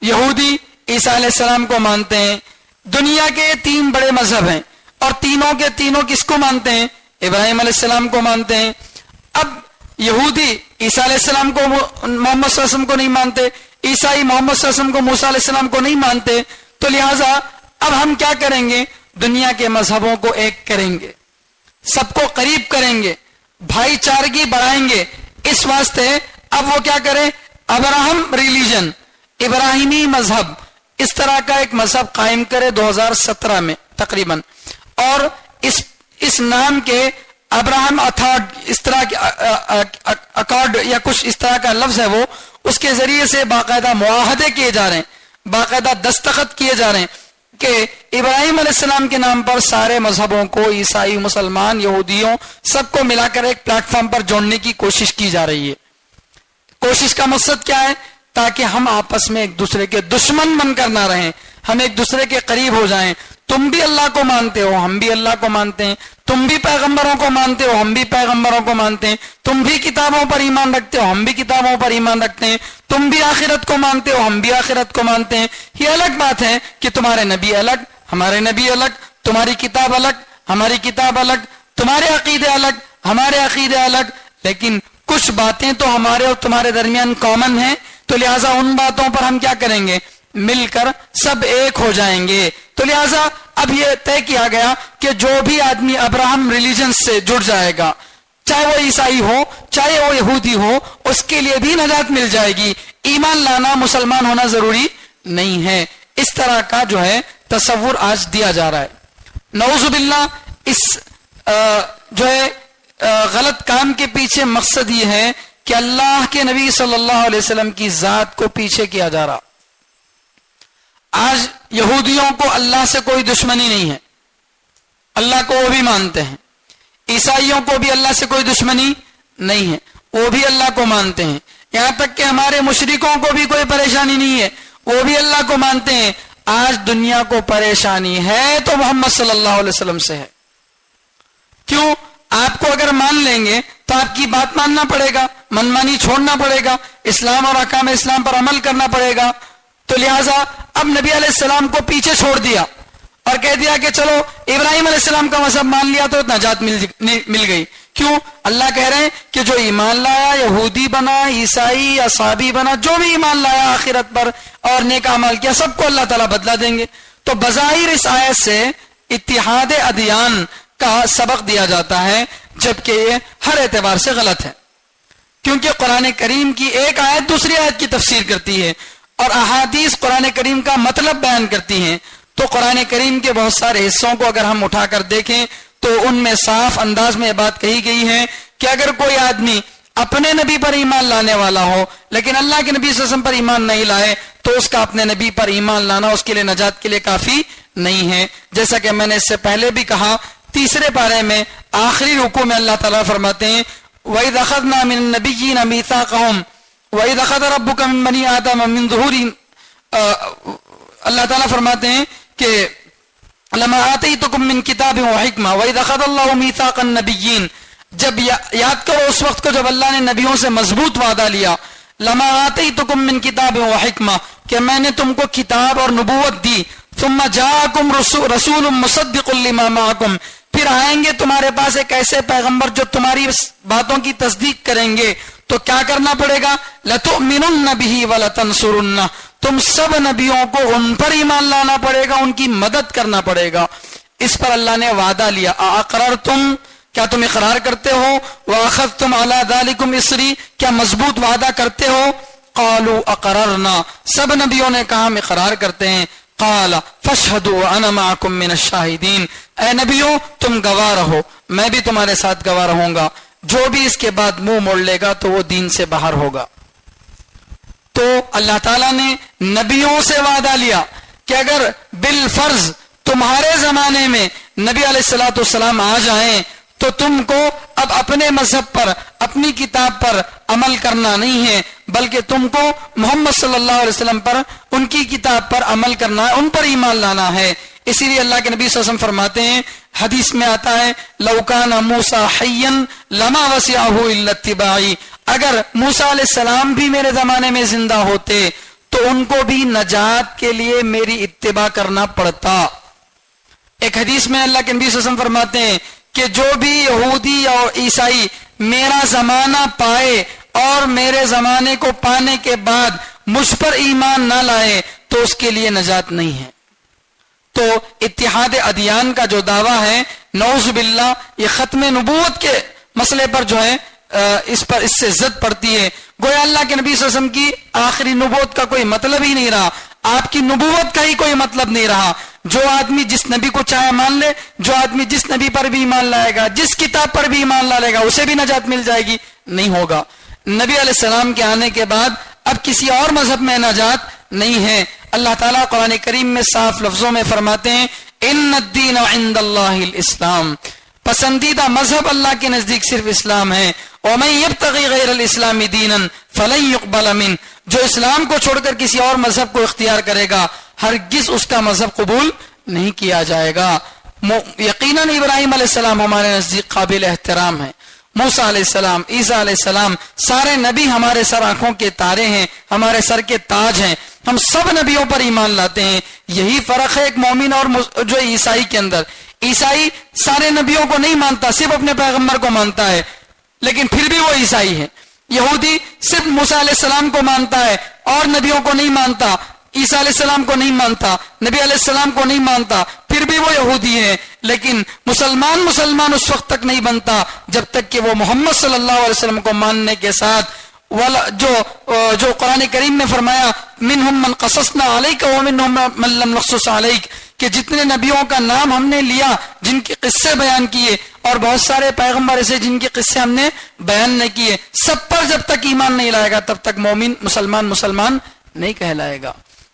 یہودی عیسیٰ علیہ السلام کو مانتے ہیں۔ دنیا کے 3 بڑے مذہب ہیں اور تینوں کے تینوں کس کو مانتے ہیں؟ ابراہیم علیہ السلام کو مانتے ہیں۔ اب یہودی عیسیٰ علیہ السلام کو، محمد صلی اللہ علیہ وسلم کو نہیں مانتے، عیسائی محمد صلی اللہ علیہ وسلم کو، موسیٰ علیہ السلام کو نہیں مانتے، تو لہٰذا اب ہم کیا کریں گے؟ دنیا کے مذہبوں کو ایک کریں گے، سب کو قریب کریں گے، بھائی چارگی بڑھائیں گے۔ اس واسطے اب وہ کیا کریں؟ ابراہم ریلیجن، ابراہیمی مذہب، اس طرح کا ایک مذہب قائم کرے 2017 میں تقریباً، اور اس نام کے ابراہم اتھارڈ، اس طرح کے اکارڈ یا کچھ اس طرح کا لفظ ہے وہ، اس کے ذریعے سے باقاعدہ معاہدے کیے جا رہے ہیں، باقاعدہ دستخط کیے جا رہے ہیں کہ ابراہیم علیہ السلام کے نام پر سارے مذہبوں کو، عیسائی، مسلمان، یہودیوں، سب کو ملا کر ایک پلیٹ فارم پر جوڑنے کی کوشش کی جا رہی ہے۔ کوشش کا مقصد کیا ہے؟ تاکہ ہم آپس میں ایک دوسرے کے دشمن بن کر نہ رہیں، ہم ایک دوسرے کے قریب ہو جائیں۔ تم بھی اللہ کو مانتے ہو، ہم بھی اللہ کو مانتے ہیں، تم بھی پیغمبروں کو مانتے ہو، ہم بھی پیغمبروں کو مانتے ہیں، تم بھی کتابوں پر ایمان رکھتے ہو، ہم بھی کتابوں پر ایمان رکھتے ہیں، تم بھی آخرت کو مانتے ہو، ہم بھی آخرت کو مانتے ہیں۔ یہ الگ بات ہے کہ تمہارے نبی الگ، ہمارے نبی الگ، تمہاری کتاب الگ، ہماری کتاب الگ، تمہارے عقیدے الگ، ہمارے عقیدے الگ، لیکن کچھ باتیں تو ہمارے اور تمہارے درمیان کامن ہیں، تو لہٰذا ان باتوں پر ہم کیا کریں گے؟ مل کر سب ایک ہو جائیں گے۔ تو لہٰذا اب یہ طے کیا گیا کہ جو بھی آدمی ابراہم ریلیجن سے جڑ جائے گا، چاہے وہ عیسائی ہو چاہے وہ یہودی ہو، اس کے لیے بھی نجات مل جائے گی، ایمان لانا، مسلمان ہونا ضروری نہیں ہے۔ اس طرح کا جو ہے تصور آج دیا جا رہا ہے۔ نعوذ باللہ، اس جو ہے غلط کام کے پیچھے مقصد یہ ہے کہ اللہ کے نبی صلی اللہ علیہ وسلم کی ذات کو پیچھے کیا جا رہا۔ آج یہودیوں کو اللہ سے کوئی دشمنی نہیں ہے، اللہ کو وہ بھی مانتے ہیں، عیسائیوں کو بھی اللہ سے کوئی دشمنی نہیں ہے، وہ بھی اللہ کو مانتے ہیں، یہاں تک کہ ہمارے مشرکوں کو بھی کوئی پریشانی نہیں ہے، وہ بھی اللہ کو مانتے ہیں۔ آج دنیا کو پریشانی ہے تو محمد صلی اللہ علیہ وسلم سے ہے۔ کیوں؟ آپ کو اگر مان لیں گے تو آپ کی بات ماننا پڑے گا، منمانی چھوڑنا پڑے گا، اسلام اور احکام اسلام پر عمل کرنا پڑے گا۔ تو لہٰذا اب نبی علیہ السلام کو پیچھے چھوڑ دیا اور کہہ دیا کہ چلو ابراہیم علیہ السلام کا مذہب مان لیا تو نجات مل گئی۔ کیوں؟ اللہ کہہ رہے ہیں کہ جو ایمان لایا، یہودی بنا، عیسائی، اصحابی بنا، جو بھی ایمان لایا آخرت پر اور نیک اعمال کیا، سب کو اللہ تعالیٰ بدلہ دیں گے۔ تو بظاہر اس آیت سے اتحاد ادیان کا سبق دیا جاتا ہے، جبکہ یہ ہر اعتبار سے غلط ہے، کیونکہ قرآن کریم کی ایک آیت دوسری آیت کی تفسیر کرتی ہے اور احادیث قرآن کریم کا مطلب بیان کرتی ہیں۔ تو قرآن کریم کے بہت سارے حصوں کو اگر ہم اٹھا کر دیکھیں تو ان میں صاف انداز میں یہ بات کہی گئی ہے کہ اگر کوئی آدمی اپنے نبی پر ایمان لانے والا ہو لیکن اللہ کے نبی صلی اللہ علیہ وسلم پر ایمان نہیں لائے تو اس کا اپنے نبی پر ایمان لانا اس کے لیے نجات کے لیے کافی نہیں ہے۔ جیسا کہ میں نے اس سے پہلے بھی کہا، تیسرے پارے میں آخری رکوع میں اللہ تعالیٰ فرماتے ہیں وَإِذْ أَخَذْنَا مِنَ النَّبِيِّينَ مِيثَاقَهُمْ وَإِذْ أَخَذَ رَبُّكَ مِن بَنِي آدَمَ مِن ظُهُورِهِمْ، اللہ تعالیٰ فرماتے ہیں کہ لَمَا آتَيْتُكُم مِّن كِتَابٍ وَحِكْمَةٍ وَإِذْ أَخَذَ اللَّهُ مِيثَاقَ النَّبِيِّينَ، جب یاد کرو اس وقت کو جب اللہ نے نبیوں سے مضبوط وعدہ لیا، لَمَا آتَيْتُكُم مِّن كِتَابٍ وَحِكْمَةٍ، کہ میں نے تم کو کتاب اور نبوت دی، ثُمَّ جَاءَكُمْ رَسُولٌ مُصَدِّقٌ لِّمَا مَعَكُمْ، پھر آئیں گے تمہارے پاس ایک ایسے پیغمبر جو تمہاری باتوں کی تصدیق کریں گے، تو کیا کرنا پڑے گا؟ لَتُؤْمِنُنَّ بِهِ وَلَتَنْصُرُنَّ، تم سب نبیوں کو ان پر ایمان لانا پڑے گا، ان کی مدد کرنا پڑے گا۔ اس پر اللہ نے وعدہ لیا، اقررتم، کیا تم اقرار کرتے ہو؟ وَأَخَذْتُمْ عَلَى ذَلِكُمْ اِصْرِي، کیا مضبوط وعدہ کرتے ہو؟ قَالُوا اقررنا، سب نبیوں نے کہا ہم اقرار کرتے ہیں۔ قال فاشهدوا وانا معكم من الشاهدين، اے نبیوں تم گواہ رہو، میں بھی تمہارے ساتھ گواہ رہوں گا، جو بھی اس کے بعد منہ موڑ لے گا تو وہ دین سے باہر ہوگا۔ تو اللہ تعالیٰ نے نبیوں سے وعدہ لیا کہ اگر بالفرض تمہارے زمانے میں نبی علیہ الصلوۃ والسلام آ جائیں تو تم کو اب اپنے مذہب پر، اپنی کتاب پر عمل کرنا نہیں ہے، بلکہ تم کو محمد صلی اللہ علیہ وسلم پر، ان کی کتاب پر عمل کرنا ہے، ان پر ایمان لانا ہے۔ اسی لیے اللہ کے نبی صلی اللہ علیہ وسلم فرماتے ہیں، حدیث میں آتا ہے لَوْ كَانَ مُوسَىٰ حَيًّا لَمَا وَسِعَهُ إِلَّا اتِّبَاعِي، اگر موسیٰ علیہ السلام بھی میرے زمانے میں زندہ ہوتے تو ان کو بھی نجات کے لیے میری اتباع کرنا پڑتا۔ ایک حدیث میں اللہ کے نبی صلی اللہ علیہ وسلم فرماتے ہیں کہ جو بھی یہودی اور عیسائی میرا زمانہ پائے اور میرے زمانے کو پانے کے بعد مجھ پر ایمان نہ لائے تو اس کے لیے نجات نہیں ہے۔ تو اتحاد ادیان کا جو دعویٰ ہے نعوذ باللہ یہ ختم نبوت کے مسئلے پر جو ہے اس سے زد پڑتی ہے۔ گویا اللہ کے نبی صلی اللہ علیہ وسلم کی آخری نبوت کا کوئی مطلب ہی نہیں رہا، آپ کی نبوت کا ہی کوئی مطلب نہیں رہا۔ جو آدمی جس نبی کو چاہے مان لے، جو آدمی جس نبی پر بھی ایمان لائے گا، جس کتاب پر بھی ایمان لائے گا، اسے بھی نجات مل جائے گی؟ نہیں ہوگا۔ نبی علیہ السلام کے آنے کے بعد اب کسی اور مذہب میں نجات نہیں ہے۔ اللہ تعالیٰ قرآن کریم میں صاف لفظوں میں فرماتے ہیں ان الدین عند اللہ الاسلام، پسندیدہ مذہب اللہ کے نزدیک صرف اسلام ہے۔ ومن یبتغی غیر الاسلام دینا فلن یقبل منہ، جو اسلام کو چھوڑ کر کسی اور مذہب کو اختیار کرے گا ہرگز اس کا مذہب قبول نہیں کیا جائے گا۔ یقیناً ابراہیم علیہ السلام ہمارے نزدیک قابل احترام ہے، موسیٰ علیہ السلام، عیسیٰ علیہ السلام، سارے نبی ہمارے سر آنکھوں کے تارے ہیں، ہمارے سر کے تاج ہیں، ہم سب نبیوں پر ایمان لاتے ہیں۔ یہی فرق ہے ایک مومن اور جو عیسائی کے اندر۔ عیسائی سارے نبیوں کو نہیں مانتا، صرف اپنے پیغمبر کو مانتا ہے، لیکن پھر بھی وہ عیسائی ہے۔ یہودی صرف موسیٰ علیہ السلام کو مانتا ہے اور نبیوں کو نہیں مانتا، عیسیٰ علیہ السلام کو نہیں مانتا، نبی علیہ السلام کو نہیں مانتا، پھر بھی وہ یہودی ہے۔ لیکن مسلمان اس وقت تک نہیں بنتا جب تک کہ وہ محمد صلی اللہ علیہ وسلم کو ماننے کے ساتھ جو قرآن کریم میں فرمایا منہم من قصصنا علیک ومنہم من لم نقصص علیک، کہ جتنے نبیوں کا نام ہم نے لیا، جن کے قصے بیان کیے، اور بہت سارے پیغمبر ایسے جن کے قصے ہم نے بیان نہیں کیے، سب پر جب تک ایمان نہیں لائے گا تب تک مومن مسلمان نہیں کہلائے گا۔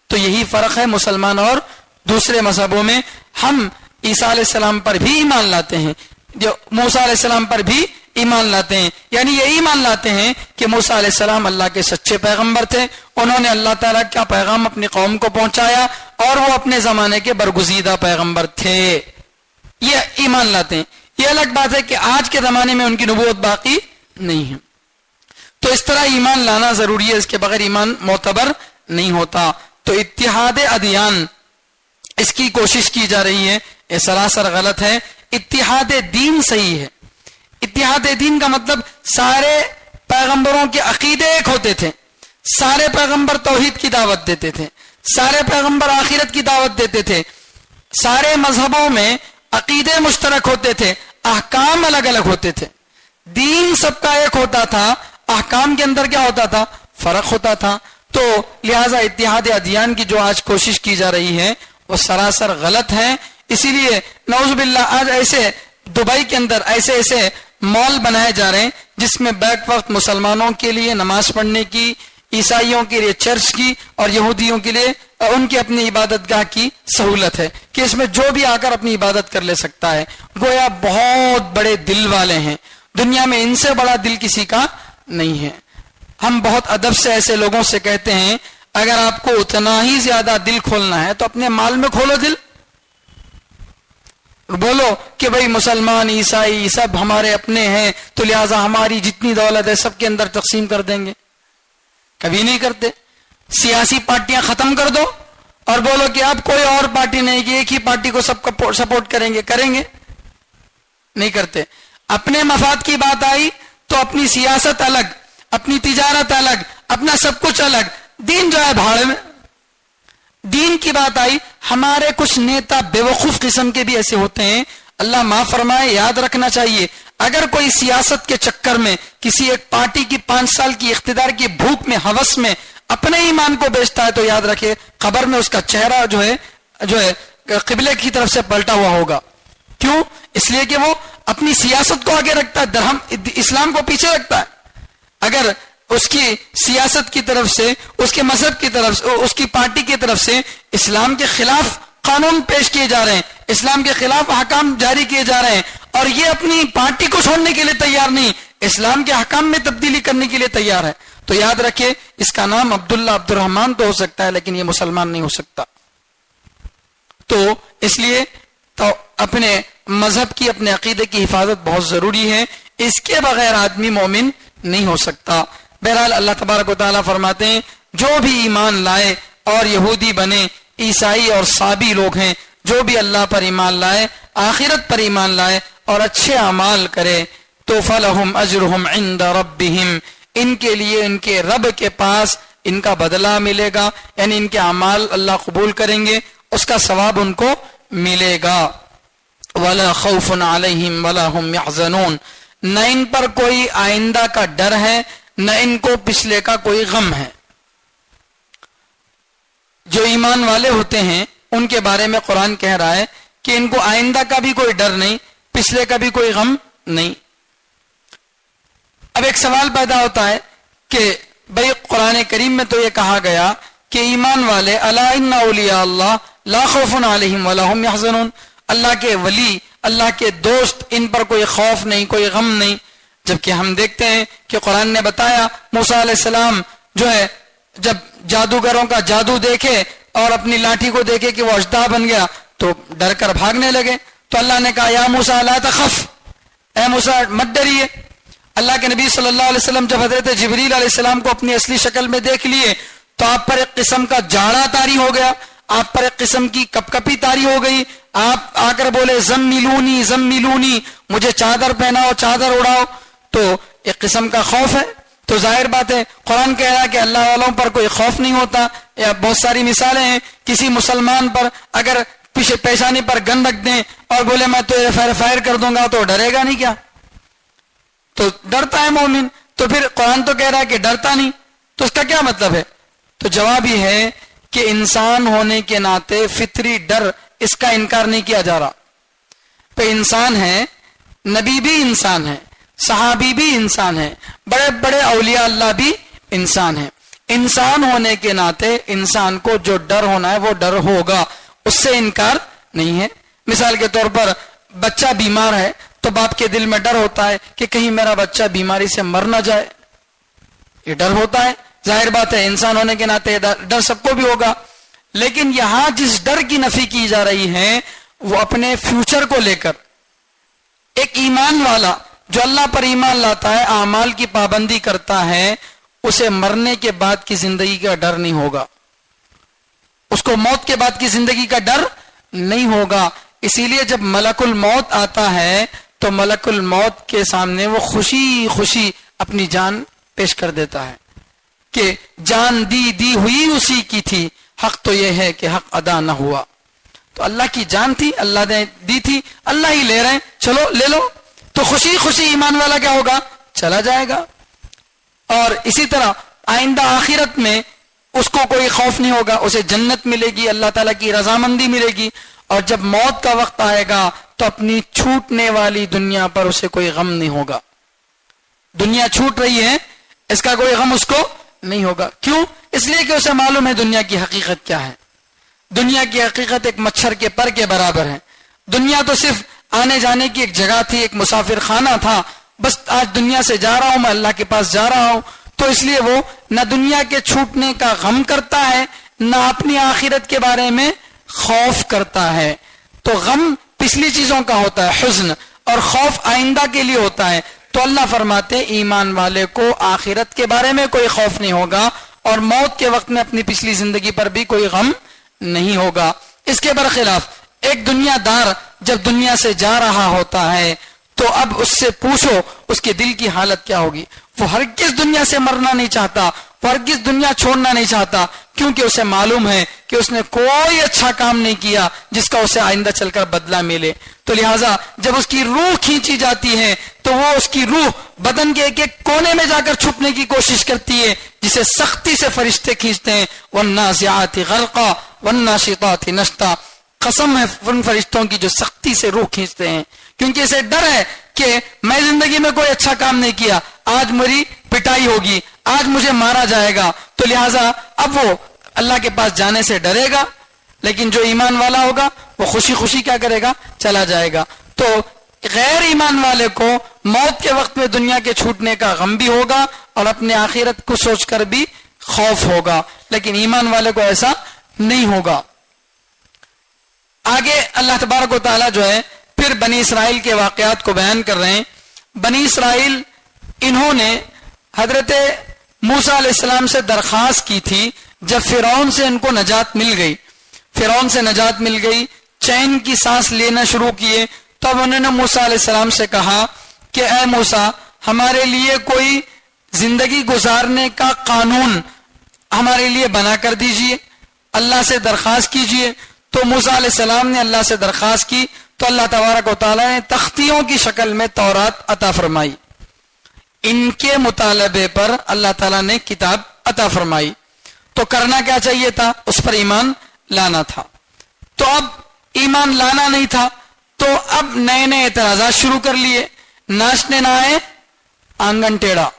تو یہی فرق ہے مسلمان اور دوسرے مذہبوں میں۔ ہم عیسیٰ علیہ السلام پر بھی ایمان لاتے ہیں، جو موسیٰ علیہ السلام پر بھی ایمان لاتے ہیں، یعنی یہ ایمان لاتے ہیں کہ موسیٰ علیہ السلام اللہ کے سچے پیغمبر تھے، انہوں نے اللہ تعالیٰ کا پیغام اپنی قوم کو پہنچایا اور وہ اپنے زمانے کے برگزیدہ پیغمبر تھے، یہ ایمان لاتے ہیں۔ یہ الگ بات ہے کہ آج کے زمانے میں ان کی نبوت باقی نہیں ہے۔ تو اس طرح ایمان لانا ضروری ہے، اس کے بغیر ایمان معتبر نہیں ہوتا۔ تو اتحاد ادیان اس کی کوشش کی جا رہی ہے، یہ سراسر غلط ہے۔ اتحاد دین صحیح ہے۔ اتحاد دین کا مطلب سارے پیغمبروں کے عقیدے ایک ہوتے تھے، سارے پیغمبر توحید کی دعوت دیتے تھے، سارے پیغمبر آخرت کی دعوت دیتے تھے، سارے مذہبوں میں عقیدے مشترک ہوتے تھے، احکام الگ الگ ہوتے تھے، دین سب کا ایک ہوتا تھا، احکام کے اندر کیا ہوتا تھا؟ فرق ہوتا تھا۔ تو لہذا اتحاد ادیان کی جو آج کوشش کی جا رہی ہے وہ سراسر غلط ہے۔ اسی لیے نعوذ باللہ آج ایسے دبئی کے اندر ایسے مال بنائے جا رہے ہیں جس میں بیک وقت مسلمانوں کے لیے نماز پڑھنے کی، عیسائیوں کے لیے چرچ کی، اور یہودیوں کے لیے ان کی اپنی عبادت گاہ کی سہولت ہے کہ اس میں جو بھی آ کر اپنی عبادت کر لے سکتا ہے۔ گویا بہت بڑے دل والے ہیں، دنیا میں ان سے بڑا دل کسی کا نہیں ہے۔ ہم بہت ادب سے ایسے لوگوں سے کہتے ہیں اگر آپ کو اتنا ہی زیادہ دل کھولنا ہے تو اپنے مال میں کھولو دل، بولو کہ بھئی مسلمان عیسائی سب ہمارے اپنے ہیں تو لہٰذا ہماری جتنی دولت ہے سب کے اندر تقسیم کر دیں گے۔ کبھی نہیں کرتے۔ سیاسی پارٹیاں ختم کر دو اور بولو کہ اب کوئی اور پارٹی نہیں، کہ ایک ہی پارٹی کو سب کا سپورٹ کریں گے نہیں کرتے۔ اپنے مفاد کی بات آئی تو اپنی سیاست الگ، اپنی تجارت الگ، اپنا سب کچھ الگ، دین جو ہے بھاڑ میں۔ دین کی بات آئی، ہمارے کچھ نیتا بے وقوف قسم کے بھی ایسے ہوتے ہیں، اللہ معاف فرمائے، یاد رکھنا چاہیے اگر کوئی سیاست کے چکر میں کسی ایک پارٹی کی 5 سال کی اقتدار کی بھوک میں، ہوس میں اپنے ایمان کو بیچتا ہے تو یاد رکھے قبر میں اس کا چہرہ جو ہے قبلے کی طرف سے پلٹا ہوا ہوگا۔ کیوں؟ اس لیے کہ وہ اپنی سیاست کو آگے رکھتا ہے، درہم اسلام کو پیچھے رکھتا ہے۔ اگر اس کی سیاست کی طرف سے، اس کے مذہب کی طرف سے، اس کی پارٹی کی طرف سے اسلام کے خلاف قانون پیش کیے جا رہے ہیں، اسلام کے خلاف احکام جاری کیے جا رہے ہیں، اور یہ اپنی پارٹی کو چھوڑنے کے لیے تیار نہیں، اسلام کے احکام میں تبدیلی کرنے کے لیے تیار ہے، تو یاد رکھے اس کا نام عبداللہ عبد الرحمن تو ہو سکتا ہے لیکن یہ مسلمان نہیں ہو سکتا۔ تو اس لیے تو اپنے مذہب کی، اپنے عقیدے کی حفاظت بہت ضروری ہے، اس کے بغیر آدمی مومن نہیں ہو سکتا۔ بہرحال اللہ تبارک و تعالیٰ فرماتے ہیں جو بھی ایمان لائے اور یہودی بنے، عیسائی اور صابی لوگ ہیں، جو بھی اللہ پر ایمان لائے، آخرت پر ایمان لائے اور اچھے اعمال کرے تو فلہم اجرہم عند ربہم، ان کے لیے ان کے رب کے پاس ان کا بدلہ ملے گا، یعنی ان کے اعمال اللہ قبول کریں گے، اس کا ثواب ان کو ملے گا. ولا خوف علیہم ولا هم يحزنون، نہ ان پر کوئی آئندہ کا ڈر ہے، نہ ان کو پچھلے کا کوئی غم ہے. جو ایمان والے ہوتے ہیں ان کے بارے میں قرآن کہہ رہا ہے کہ ان کو آئندہ کا بھی کوئی ڈر نہیں، پچھلے کا بھی کوئی غم نہیں. اب ایک سوال پیدا ہوتا ہے کہ بھئی قرآن کریم میں تو یہ کہا گیا کہ ایمان والے الا ان اولیاء اللہ لا خوف علیہم ولا هم يحزنون، اللہ کے ولی، اللہ کے دوست، ان پر کوئی خوف نہیں، کوئی غم نہیں. جبکہ ہم دیکھتے ہیں کہ قرآن نے بتایا موسیٰ علیہ السلام جو ہے جب جادوگروں کا جادو دیکھے اور اپنی لاٹھی کو دیکھے کہ وہ اژدہا بن گیا تو ڈر کر بھاگنے لگے. تو اللہ نے کہا یا موسیٰ لا تخف، اے موسیٰ مت ڈریے. اللہ کے نبی صلی اللہ علیہ وسلم جب حضرت جبریل علیہ السلام کو اپنی اصلی شکل میں دیکھ لیے تو آپ پر ایک قسم کا جاڑا طاری ہو گیا، آپ پر ایک قسم کی کپکپی طاری ہو گئی. آپ آ کر بولے زملونی زملونی، مجھے چادر پہناؤ، چادر اڑاؤ. تو ایک قسم کا خوف ہے. تو ظاہر بات ہے قرآن کہہ رہا ہے کہ اللہ والوں پر کوئی خوف نہیں ہوتا. یا بہت ساری مثالیں ہیں، کسی مسلمان پر اگر پیشانی پر گن رکھ دیں اور بولے میں تو فائر کر دوں گا تو ڈرے گا نہیں کیا؟ تو ڈرتا ہے مومن. تو پھر قرآن تو کہہ رہا ہے کہ ڈرتا نہیں، تو اس کا کیا مطلب ہے؟ تو جواب یہ ہے کہ انسان ہونے کے ناطے فطری ڈر، اس کا انکار نہیں کیا جا رہا. پہ انسان ہے، نبی بھی انسان ہے، صحابی بھی انسان ہے، بڑے بڑے اولیاء اللہ بھی انسان ہیں. انسان ہونے کے ناطے انسان کو جو ڈر ہونا ہے وہ ڈر ہوگا، اس سے انکار نہیں ہے. مثال کے طور پر بچہ بیمار ہے تو باپ کے دل میں ڈر ہوتا ہے کہ کہیں میرا بچہ بیماری سے مر نہ جائے، یہ ڈر ہوتا ہے. ظاہر بات ہے انسان ہونے کے ناطے ڈر سب کو بھی ہوگا. لیکن یہاں جس ڈر کی نفی کی جا رہی ہے وہ اپنے فیوچر کو لے کر. ایک ایمان والا جو اللہ پر ایمان لاتا ہے، اعمال کی پابندی کرتا ہے، اسے مرنے کے بعد کی زندگی کا ڈر نہیں ہوگا، اس کو موت کے بعد کی زندگی کا ڈر نہیں ہوگا. اسی لیے جب ملک الموت آتا ہے تو ملک الموت کے سامنے وہ خوشی خوشی اپنی جان پیش کر دیتا ہے کہ جان دی ہوئی اسی کی تھی، حق تو یہ ہے کہ حق ادا نہ ہوا. تو اللہ کی جان تھی، اللہ نے دی تھی، اللہ ہی لے رہے ہیں، چلو لے لو. تو خوشی خوشی ایمان والا کیا ہوگا؟ چلا جائے گا. اور اسی طرح آئندہ آخرت میں اس کو کوئی خوف نہیں ہوگا، اسے جنت ملے گی، اللہ تعالیٰ کی رضامندی ملے گی. اور جب موت کا وقت آئے گا تو اپنی چھوٹنے والی دنیا پر اسے کوئی غم نہیں ہوگا. دنیا چھوٹ رہی ہے، اس کا کوئی غم اس کو نہیں ہوگا. کیوں؟ اس لیے کہ اسے معلوم ہے دنیا کی حقیقت کیا ہے. دنیا کی حقیقت ایک مچھر کے پر کے برابر ہے. دنیا تو صرف آنے جانے کی ایک جگہ تھی، ایک مسافر خانہ تھا. بس آج دنیا سے جا رہا ہوں، میں اللہ کے پاس جا رہا ہوں. تو اس لیے وہ نہ دنیا کے چھوٹنے کا غم کرتا ہے، نہ اپنی آخرت کے بارے میں خوف کرتا ہے. تو غم پچھلی چیزوں کا ہوتا ہے، حزن، اور خوف آئندہ کے لیے ہوتا ہے. تو اللہ فرماتے ایمان والے کو آخرت کے بارے میں کوئی خوف نہیں ہوگا اور موت کے وقت میں اپنی پچھلی زندگی پر بھی کوئی غم نہیں ہوگا. اس کے برخلاف ایک دنیا دار جب دنیا سے جا رہا ہوتا ہے تو اب اس سے پوچھو اس کے دل کی حالت کیا ہوگی. وہ ہرگز دنیا سے مرنا نہیں چاہتا، وہ ہرگز دنیا چھوڑنا نہیں چاہتا، کیونکہ اسے معلوم ہے کہ اس نے کوئی اچھا کام نہیں کیا جس کا اسے آئندہ چل کر بدلہ ملے. تو لہٰذا جب اس کی روح کھینچی جاتی ہے تو وہ اس کی روح بدن کے ایک ایک کونے میں جا کر چھپنے کی کوشش کرتی ہے، جسے سختی سے فرشتے کھینچتے ہیں. وَالنَّازِعَاتِ غَرْقًا وَالنَّاشِطَاتِ نَشْطًا. قسم ہے ان فرشتوں کی جو سختی سے روح کھینچتے ہیں، کیونکہ اسے ڈر ہے کہ میں زندگی میں کوئی اچھا کام نہیں کیا، آج میری پٹائی ہوگی، آج مجھے مارا جائے گا. تو لہٰذا اب وہ اللہ کے پاس جانے سے ڈرے گا. لیکن جو ایمان والا ہوگا وہ خوشی خوشی کیا کرے گا؟ چلا جائے گا. تو غیر ایمان والے کو موت کے وقت میں دنیا کے چھوٹنے کا غم بھی ہوگا اور اپنے آخرت کو سوچ کر بھی خوف ہوگا، لیکن ایمان والے کو ایسا نہیں ہوگا. آگے اللہ تبارک و تعالیٰ جو ہے پھر بنی اسرائیل کے واقعات کو بیان کر رہے ہیں. بنی اسرائیل انہوں نے حضرت موسیٰ علیہ السلام سے درخواست کی تھی. جب فرعون سے ان کو نجات مل گئی، فرعون سے نجات مل گئی، چین کی سانس لینا شروع کیے، تب انہوں نے موسیٰ علیہ السلام سے کہا کہ اے موسیٰ، ہمارے لیے کوئی زندگی گزارنے کا قانون ہمارے لیے بنا کر دیجئے، اللہ سے درخواست کیجئے۔ تو موسیٰ علیہ السلام نے اللہ سے درخواست کی تو اللہ تبارک و تعالیٰ نے تختیوں کی شکل میں تورات عطا فرمائی، ان کے مطالبے پر اللہ تعالیٰ نے کتاب عطا فرمائی۔ تو کرنا کیا چاہیے تھا؟ اس پر ایمان لانا تھا۔ تو اب ایمان لانا نہیں تھا تو اب نئے نئے اعتراضات شروع کر لیے۔ ناچنے نہ آئے آنگن ٹیڑھا،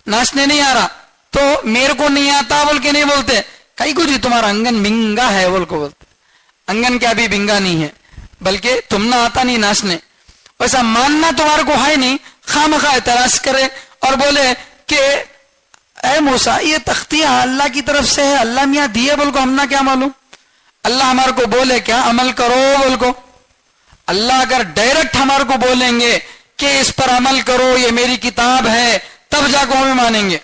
ناچنے نہیں آ رہا تو میرے کو نہیں آتا بول کے نہیں بولتے، کئی کو جی تمہارا انگن بنگا ہے بول کو بولتے۔ انگن کیا بھی بنگا نہیں ہے، بلکہ تم نہ آتا نہیں ناچنے، ویسا ماننا تمہارے کو ہے نہیں، خواہ مخواہ اعتراض کرے اور بولے کہ اے موسیٰ یہ تختیاں اللہ کی طرف سے ہے، اللہ میاں دیے بول کو ہم نہ کیا معلوم، اللہ ہمارے کو بولے کیا عمل کرو بول کو، اللہ اگر ڈائریکٹ ہمارے کو بولیں گے کہ اس پر عمل کرو یہ میری کتاب ہے تب جا کو ہمیں مانیں گے۔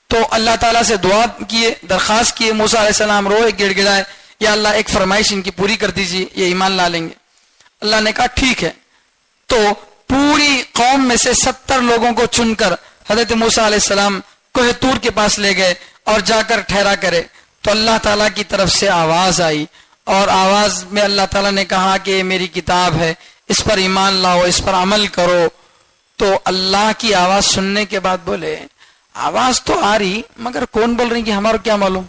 تو اللہ تعالیٰ سے دعا کیے، درخواست کیے، موسیٰ علیہ السلام روئے گڑ گڑائے، یا اللہ ایک فرمائش ان کی پوری کر دیجیے، یہ ایمان لا لیں گے۔ اللہ نے کہا ٹھیک ہے۔ تو پوری قوم میں سے 70 لوگوں کو چن کر حضرت موسیٰ علیہ السلام کوہ طور کے پاس لے گئے اور جا کر ٹھہرا کرے تو اللہ تعالیٰ کی طرف سے آواز آئی، اور آواز میں اللہ تعالیٰ نے کہا کہ یہ میری کتاب ہے، اس پر ایمان لاؤ، اس پر عمل کرو۔ تو اللہ کی آواز سننے کے بعد بولے آواز تو آ رہی مگر کون بول رہی کہ ہمارا کیا معلوم،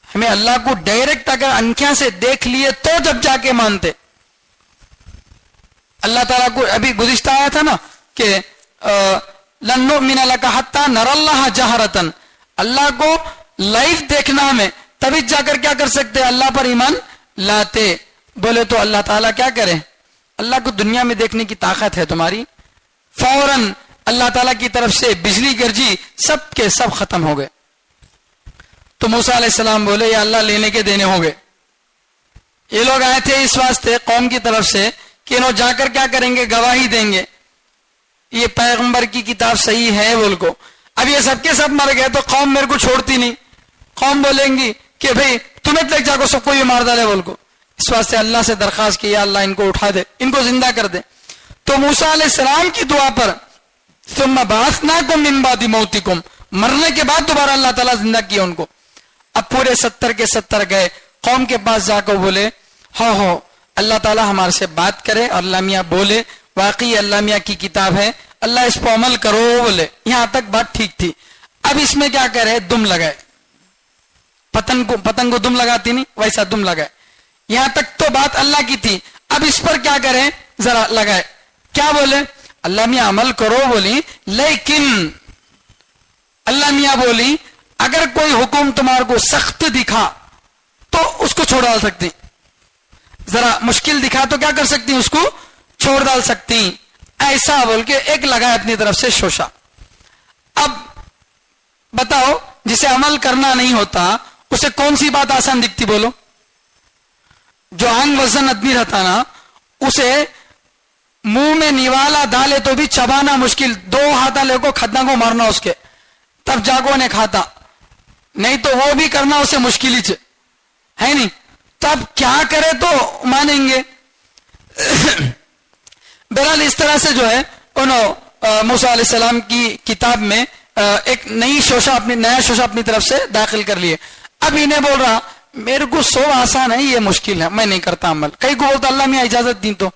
ہمیں اللہ کو ڈائریکٹ اگر انکھیاں سے دیکھ لیے تو جب جا کے مانتے۔ اللہ تعالیٰ کو ابھی گزشتہ آیا تھا نا کہ لن نؤمن لک حتی نری اللہ جہرتن، اللہ کو لائیو دیکھنا ہمیں تبھی جا کر کیا کر سکتے اللہ پر ایمان لاتے۔ بولے تو اللہ تعالیٰ کیا کرے، اللہ کو دنیا میں دیکھنے کی طاقت ہے تمہاری، فوراً اللہ تعالیٰ کی طرف سے بجلی گرجی، سب کے سب ختم ہو گئے۔ تو موسیٰ علیہ السلام بولے یا اللہ لینے کے دینے ہو گئے، یہ لوگ آئے تھے اس واسطے قوم کی طرف سے کہ انہوں جا کر کیا کریں گے، گواہی دیں گے یہ پیغمبر کی کتاب صحیح ہے بول کو۔ اب یہ سب کے سب مر گئے تو قوم میرے کو چھوڑتی نہیں، قوم بولیں گی کہ بھئی تمہیں تک جا کو سب کو یہ مار ڈالے بول کو۔ اس واسطے اللہ سے درخواست کی یا اللہ ان کو اٹھا دے، ان کو زندہ کر دے۔ تو موسیٰ علیہ السلام کی دعا پر ثم بعثناکم من بعد موتکم، مرنے کے بعد دوبارہ اللہ تعالیٰ زندہ کیا ان کو۔ اب پورے 70 کے 70 گئے قوم کے پاس جا کر بولے ہو اللہ تعالیٰ ہمارے سے بات کرے اور اللہ میاں بولے واقعی اللہ میاں کی کتاب ہے، اللہ اس پر عمل کرو بولے۔ یہاں تک بات ٹھیک تھی۔ اب اس میں کیا کرے، دم لگائے، پتنگ کو دم لگاتی نہیں ویسا دم لگائے۔ یہاں تک تو بات اللہ کی تھی، اب اس پر کیا کریں ذرا لگائے۔ کیا بولے، اللہ میاں عمل کرو بولی، لیکن اللہ میاں بولی اگر کوئی حکم تمہارے کو سخت دکھا تو اس کو چھوڑ ڈال سکتی، ذرا مشکل دکھا تو کیا کر سکتی اس کو چھوڑ ڈال سکتی، ایسا بول کے ایک لگا اپنی طرف سے شوشا۔ اب بتاؤ جسے عمل کرنا نہیں ہوتا اسے کون سی بات آسان دکھتی بولو؟ جو آنگ وزن آدمی رہتا نا اسے منہ میں نوالا ڈالے تو بھی چبانا مشکل، 2 ہاتھ لے کو کھدنا کو مارنا اس کے تب جاگو نے کھاتا، نہیں تو وہ بھی کرنا اسے مشکل ہی ہے نہیں، تب کیا کرے تو مانیں گے۔ بہرحال اس طرح سے جو ہے انہوں موسیٰ علیہ السلام کی کتاب میں ایک نیا شوشہ اپنی طرف سے داخل کر لیے۔ اب انہیں بول رہا میرے کو 100 آسان ہے یہ مشکل ہے، میں نہیں کرتا عمل۔ کئی کو بولتا اللہ میاں اجازت دی تو،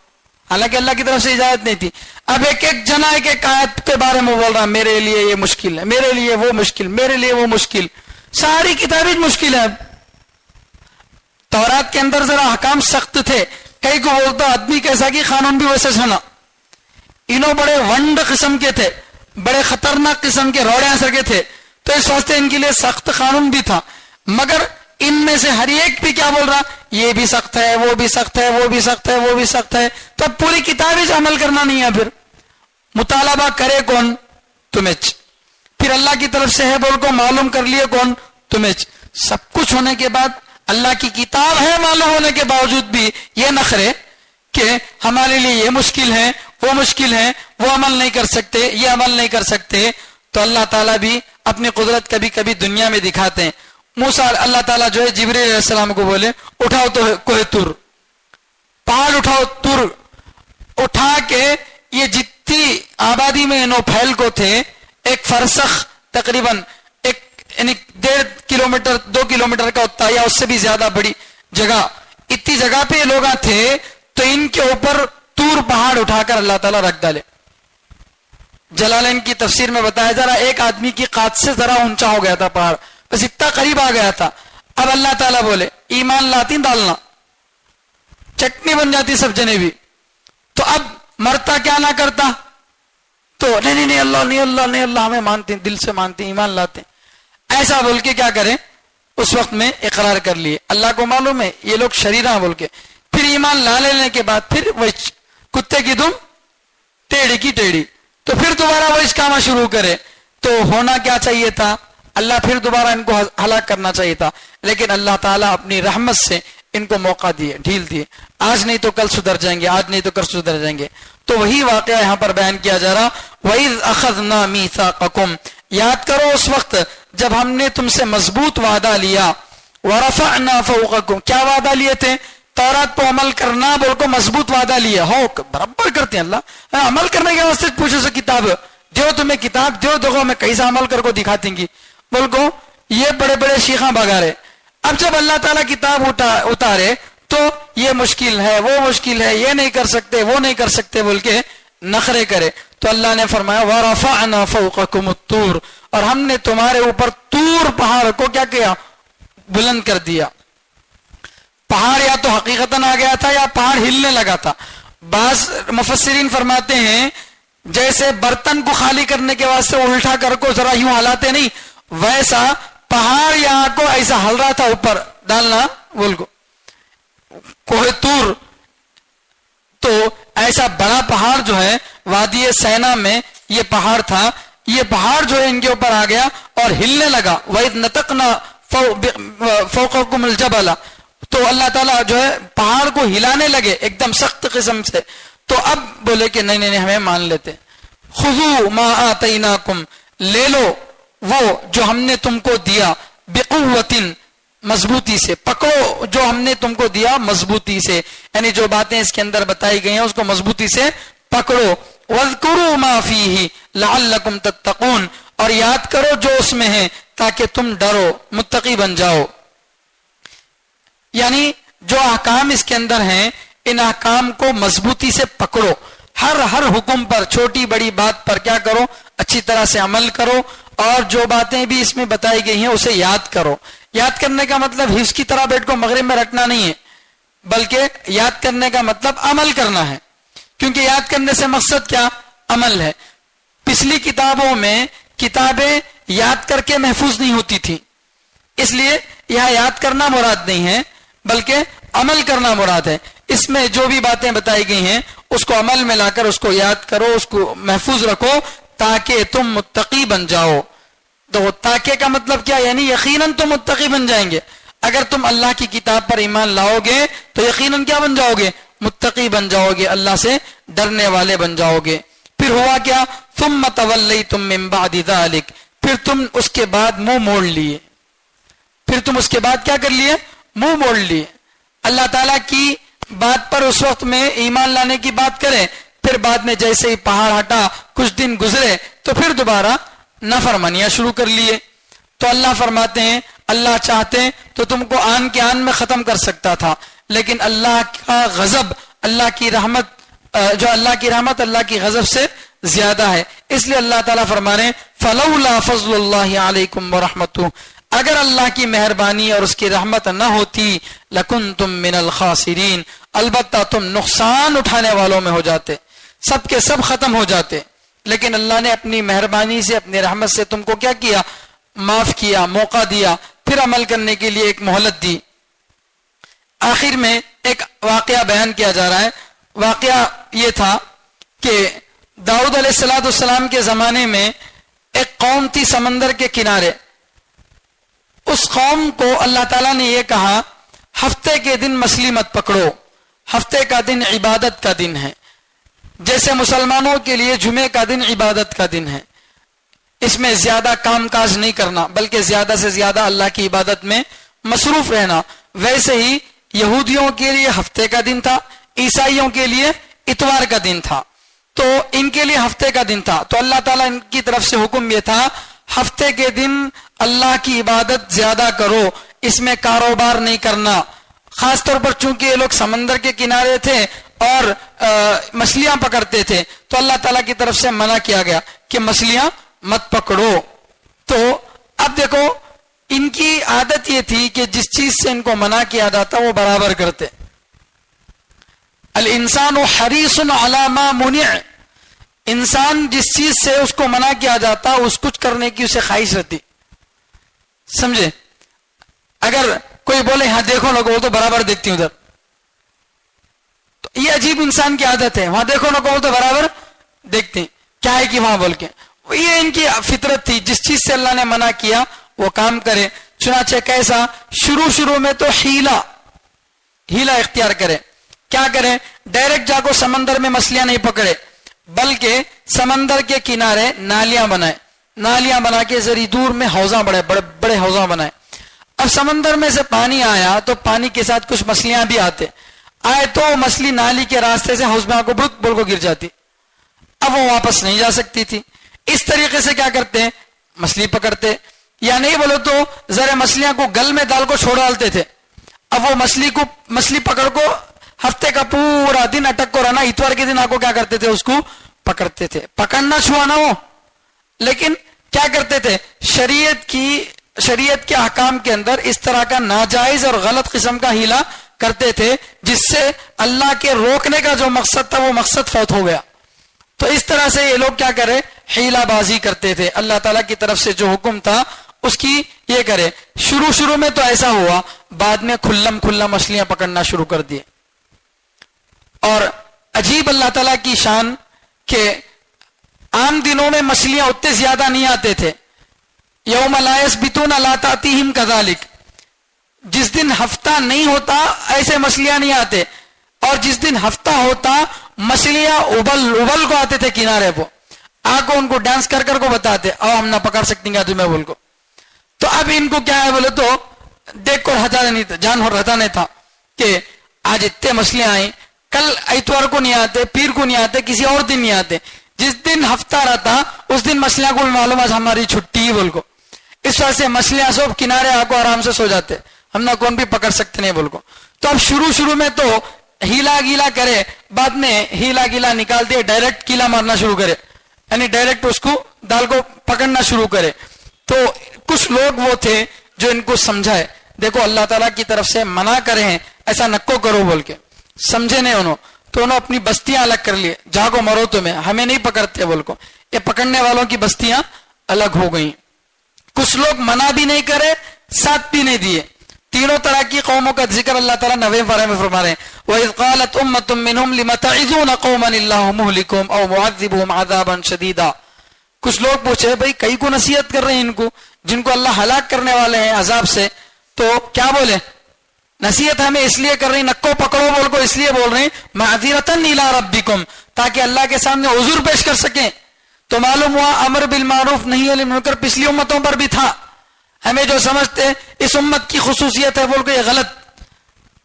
حالانکہ اللہ کی طرف سے اجازت نہیں تھی۔ اب ایک ایک جنا ایک ایک آیت کے بارے میں بول رہا میرے لیے یہ مشکل ہے، میرے لیے وہ مشکل، میرے لیے وہ مشکل، ساری کتابیں مشکل ہے۔ تورات کے اندر ذرا حکام سخت تھے، کئی کو بولتا آدمی کیسا کہ قانون بھی ویسے سنا۔ انہوں بڑے ونڈ قسم کے تھے، بڑے خطرناک قسم کے روڑے اثر کے تھے، تو اس واسطے ان کے لیے سخت قانون بھی تھا، مگر ان میں سے ہر ایک بھی کیا بول رہا یہ بھی سخت ہے، وہ بھی سخت ہے، وہ بھی سخت ہے، وہ بھی سخت ہے۔ تو اب پوری کتاب ہی عمل کرنا نہیں ہے، پھر مطالبہ کرے کون؟ تمہیں۔ پھر اللہ کی طرف سے ہے بول کو معلوم کر لیے کون؟ تمہیں۔ سب کچھ ہونے کے بعد اللہ کی کتاب ہے معلوم ہونے کے باوجود بھی یہ نخرے کہ ہمارے لیے یہ مشکل ہے، وہ مشکل ہے، وہ عمل نہیں کر سکتے، یہ عمل نہیں کر سکتے۔ تو اللہ تعالیٰ بھی اپنی قدرت کبھی کبھی دنیا میں دکھاتے ہیں۔ موسیٰ اللہ تعالیٰ جو ہے جبریل علیہ السلام کو بولے اٹھاؤ تو کوہ طور، پہاڑ اٹھاؤ، طور اٹھا کے یہ جتنی آبادی میں انہوں پھیل کو تھے 1 فرسخ تقریباً ایک یعنی 1.5 کلومیٹر 2 کلومیٹر کا ہوتا ہے یا اس سے بھی زیادہ بڑی جگہ، اتنی جگہ پہ یہ لوگ تھے تو ان کے اوپر طور پہاڑ اٹھا کر اللہ تعالیٰ رکھ ڈالے. جلالین کی تفسیر میں بتایا جا رہا ایک آدمی کی قد سے ذرا اونچا ہو گیا تھا پہاڑ، بس اتنا قریب آ گیا تھا. اب اللہ تعالیٰ بولے ایمان لاتی ڈالنا، چٹنی بن جاتی سب جنے بھی. تو اب مرتا کیا نہ کرتا، تو نہیں اللہ نہیں اللہ نہیں اللہ، ہمیں مانتے ہیں، دل سے مانتے ہیں، ایمان لاتے ہیں، ایسا بول کے کیا کریں اس وقت میں اقرار کر لیے. اللہ کو معلوم ہے یہ لوگ شریرہ بول کے پھر ایمان لا لینے کے بعد پھر وہ کتے کی دم ٹیڑھی کی ٹیڑھی، تو پھر دوبارہ وہ اسکامہ شروع کرے. تو ہونا کیا چاہیے تھا، اللہ پھر دوبارہ ان کو ہلاک کرنا چاہیے تھا، لیکن اللہ تعالیٰ اپنی رحمت سے ان کو موقع دیے، ڈھیل دیے. آج نہیں تو کل سدھر جائیں گے، آج نہیں تو کل سدھر جائیں گے. تو وہی واقعہ یہاں پر بیان کیا جا رہا، وَإِذْ أَخَذْنَا مِيثَاقَكُمْ، یاد کرو اس وقت جب ہم نے تم سے مضبوط وعدہ لیا. وَرَفَعْنَا فَوْقَكُمْ، کیا وعدہ لیے تھے، تورات پر عمل کرنا بول کو مضبوط وعدہ لیا ہو، برابر کرتے ہیں اللہ. عمل کرنے کے واسطے پوچھو سے کتاب دیو، تمہیں کتاب دیو، دیکھو میں کیسا عمل کر کو دکھاتی گی بول کو. یہ بڑے بڑے شیخاں بگارے. اب جب اللہ تعالیٰ کتاب اتارے تو یہ مشکل ہے وہ مشکل ہے، یہ نہیں کر سکتے وہ نہیں کر سکتے بول کے نخرے کرے. تو اللہ نے فرمایا وَرَفَعْنَا فَوْقَكُمُ الطُّورَ، اور ہم نے تمہارے اوپر طور پہاڑ کو کیا کیا، بلند کر دیا. پہاڑ یا تو حقیقتاً آ گیا تھا یا پہاڑ ہلنے لگا تھا. بعض مفسرین فرماتے ہیں جیسے برتن کو خالی کرنے کے واسطے الٹا کر کو ذرا یوں ہلاتے نہیں، ویسا پہاڑ یہاں کو ایسا ہل رہا تھا اوپر ڈالنا بول کو کوہ طور. تو ایسا بڑا پہاڑ جو ہے وادی سینا میں یہ پہاڑ تھا، یہ پہاڑ جو ہے ان کے اوپر آ گیا اور ہلنے لگا. وَإِذْ نَتَقْنَا فَوْقَكُمُ الْجَبَلَ، تو اللہ تعالیٰ جو ہے پہاڑ کو ہلانے لگے ایک دم سخت قسم سے. تو اب بولے کہ نہیں ہمیں مان لیتے. خُذُوا مَا آتَيْنَاكُمْ، لے لو وہ جو ہم نے تم کو دیا، بِقُوَّةٍ، مضبوطی سے پکڑو جو ہم نے تم کو دیا مضبوطی سے، یعنی جو باتیں اس کے اندر بتائی گئی ہیں اس کو مضبوطی سے پکڑو. وَاذْكُرُوا مَا فِيهِ لَعَلَّكُمْ تَتَّقُونَ، اور یاد کرو جو اس میں ہے تاکہ تم ڈرو متقی بن جاؤ. یعنی جو احکام اس کے اندر ہیں ان احکام کو مضبوطی سے پکڑو، ہر حکم پر چھوٹی بڑی بات پر کیا کرو، اچھی طرح سے عمل کرو، اور جو باتیں بھی اس میں بتائی گئی ہیں اسے یاد کرو. یاد کرنے کا مطلب حفظ کی طرح بیٹھ کو مغرب میں رکھنا نہیں ہے، بلکہ یاد کرنے کا مطلب عمل کرنا ہے، کیونکہ یاد کرنے سے مقصد کیا، عمل ہے. پچھلی کتابوں میں کتابیں یاد کر کے محفوظ نہیں ہوتی تھی، اس لیے یہاں یاد کرنا مراد نہیں ہے بلکہ عمل کرنا مراد ہے. اس میں جو بھی باتیں بتائی گئی ہیں اس کو عمل میں لا کر اس کو یاد کرو، اس کو محفوظ رکھو تاکہ تم متقی بن جاؤ. تو تاکہ کا مطلب کیا، یعنی یقیناً تم متقی بن جائیں گے. اگر تم اللہ کی کتاب پر ایمان لاؤ گے تو یقیناً کیا بن جاؤ گے، متقی بن جاؤ گے، اللہ سے ڈرنے والے بن جاؤ گے. پھر ہوا کیا، ثم تولیتم من بعد ذلک، پھر تم اس کے بعد منہ موڑ لیے. پھر تم اس کے بعد کیا کر لیے، منہ موڑ لیے. اللہ تعالیٰ کی بات پر اس وقت میں ایمان لانے کی بات کریں، پھر بعد میں جیسے ہی پہاڑ ہٹا کچھ دن گزرے تو پھر دوبارہ نافرمانیاں شروع کر لیے. تو اللہ فرماتے ہیں اللہ چاہتے تو تم کو آن کے آن میں ختم کر سکتا تھا، لیکن اللہ کا غضب، اللہ کی رحمت اللہ کی غضب سے زیادہ ہے. اس لیے اللہ تعالیٰ فرما رہے ہیں فلولا فضل اللہ علیکم ورحمتہ، اگر اللہ کی مہربانی اور اس کی رحمت نہ ہوتی لکنتم من الخاسرین، البتہ تم نقصان اٹھانے والوں میں ہو جاتے، سب کے سب ختم ہو جاتے. لیکن اللہ نے اپنی مہربانی سے اپنی رحمت سے تم کو کیا کیا، معاف کیا، موقع دیا، پھر عمل کرنے کے لیے ایک مہلت دی. آخر میں ایک واقعہ بیان کیا جا رہا ہے. واقعہ یہ تھا کہ داؤد علیہ السلام کے زمانے میں ایک قوم تھی سمندر کے کنارے. اس قوم کو اللہ تعالیٰ نے یہ کہا ہفتے کے دن مچھلی مت پکڑو، ہفتے کا دن عبادت کا دن ہے. جیسے مسلمانوں کے لیے جمعے کا دن عبادت کا دن ہے، اس میں زیادہ کام کاج نہیں کرنا بلکہ زیادہ سے زیادہ اللہ کی عبادت میں مصروف رہنا. ویسے ہی یہودیوں کے لیے ہفتے کا دن تھا، عیسائیوں کے لیے اتوار کا دن تھا، تو ان کے لیے ہفتے کا دن تھا. تو اللہ تعالیٰ ان کی طرف سے حکم یہ تھا ہفتے کے دن اللہ کی عبادت زیادہ کرو، اس میں کاروبار نہیں کرنا. خاص طور پر چونکہ یہ لوگ سمندر کے کنارے تھے اور مچھلیاں پکڑتے تھے تو اللہ تعالیٰ کی طرف سے منع کیا گیا کہ مچھلیاں مت پکڑو. تو اب دیکھو ان کی عادت یہ تھی کہ جس چیز سے ان کو منع کیا جاتا وہ برابر کرتے. الانسان حریص علی ما منع، انسان جس چیز سے اس کو منع کیا جاتا اس کچھ کرنے کی اسے خواہش رہتی. سمجھے؟ اگر کوئی بولے ہاں دیکھو لوگوں وہ تو برابر دیکھتی ہوں ادھر، تو یہ عجیب انسان کی عادت ہے، وہاں دیکھو لوگوں وہ تو برابر دیکھتے ہیں، کیا ہے کہ وہاں بول کے. یہ ان کی فطرت تھی، جس چیز سے اللہ نے منع کیا وہ کام کرے. چنانچہ کیسا شروع میں تو ہیلا اختیار کرے. کیا کریں؟ ڈائریکٹ جا کو سمندر میں مچھلیاں نہیں پکڑے، بلکہ سمندر کے کنارے نالیاں بنائے. نالیاں بنا کے ذری دور میں حوضاں بڑے بڑے حوضاں بنائے. اب سمندر میں سے پانی آیا تو پانی کے ساتھ کچھ مچھلیاں بھی آئے تو مچھلی نالی کے راستے سے حوض میں آ کو بڑک گر جاتی. اب وہ واپس نہیں جا سکتی تھی. اس طریقے سے کیا کرتے ہیں؟ مچھلی پکڑتے، یا نہیں بولو تو ذرا مچھلیاں کو گل میں ڈال کو چھوڑ ڈالتے تھے. اب وہ مچھلی پکڑ کو ہفتے کا پورا دن اٹک کو رہنا، اتوار کے دن آپ کو کیا کرتے تھے؟ اس کو پکڑتے تھے. پکڑنا چھوا نہ ہو، لیکن کیا کرتے تھے؟ شریعت کے احکام کے اندر اس طرح کا ناجائز اور غلط قسم کا ہیلا کرتے تھے جس سے اللہ کے روکنے کا جو مقصد تھا وہ مقصد فوت ہو گیا. تو اس طرح سے یہ لوگ کیا کرے؟ ہیلا بازی کرتے تھے. اللہ تعالیٰ کی طرف سے جو حکم تھا اس کی یہ کرے. شروع میں تو ایسا ہوا، بعد میں کھلا مچھلیاں پکڑنا شروع کر دیے. اور عجیب اللہ تعالیٰ کی شان کہ عام دنوں میں مچھلیاں اتنے زیادہ نہیں آتے تھے. یوم لا یثبتون لا تأتیہم کذالک، جس دن ہفتہ نہیں ہوتا ایسے مچھلیاں نہیں آتے، اور جس دن ہفتہ ہوتا مچھلیاں ابل کو آتے تھے کنارے پہ، آ کو ان کو ڈانس کر کو بتاتے او ہم نہ پکڑ سکتے گا تمہیں بول کو. تو اب ان کو کیا ہے بولے تو دیکھ کر جان رہتا نہیں تھا کہ آج اتنے مچھلیاں آئیں، کل اتوار کو نہیں آتے، پیر کو نہیں آتے، کسی اور دن نہیں آتے. جس دن ہفتہ رہتا اس دن مچھلیاں کو معلوم ہے ہماری چھٹی ہی بول کو. اس وجہ سے مچھلیاں سب کنارے آ کو آرام سے سو جاتے، ہم نہ کون بھی پکڑ سکتے نہیں بول کو. تو اب شروع میں تو ہیلا گیلا کرے، بعد میں ہیلا گیلا نکال دے، ڈائریکٹ کیلا مارنا شروع کرے، یعنی ڈائریکٹ اس کو دال کو پکڑنا شروع کرے. تو کچھ لوگ وہ تھے جو ان کو سمجھائے، دیکھو اللہ تعالیٰ کی طرف سے منع کرے ہیں ایسا نکو کرو بول کے. سمجھے نہیں انہوں تو انہوں اپنی بستیاں الگ کر لیے، جاگو مرو تمہیں، ہمیں نہیں پکڑتے بول کو. یہ پکڑنے والوں کی بستیاں الگ ہو گئیں. کچھ لوگ منع بھی نہیں کرے، ساتھ بھی نہیں دیے. تینوں طرح کی قوموں کا ذکر اللہ تعالیٰ 90 پارے میں فرما رہے ہیں. وَإِذْ قَالَتْ أُمَّةٌ مِّنْهُمْ لِمَ تَعِظُونَ قَوْمًا اللَّهُ مُهْلِكُهُمْ أَوْ مُعَذِّبُهُمْ عَذَابًا شَدِيدًا. کچھ لوگ پوچھے بھائی کئی کو نصیحت کر رہے ہیں ان کو جن کو اللہ ہلاک کرنے والے ہیں عذاب سے، تو کیا بولے؟ نصیحت ہمیں اس لیے کر رہی نکو پکڑو بول کو اس لیے بول رہے ہیں معذرتاً الی ربکم، تاکہ اللہ کے سامنے عذر پیش کر سکیں. تو معلوم ہوا امر بالمعروف نہی عن المنکر پچھلی امتوں پر بھی تھا. ہمیں جو سمجھتے اس امت کی خصوصیت ہے بول کو یہ غلط.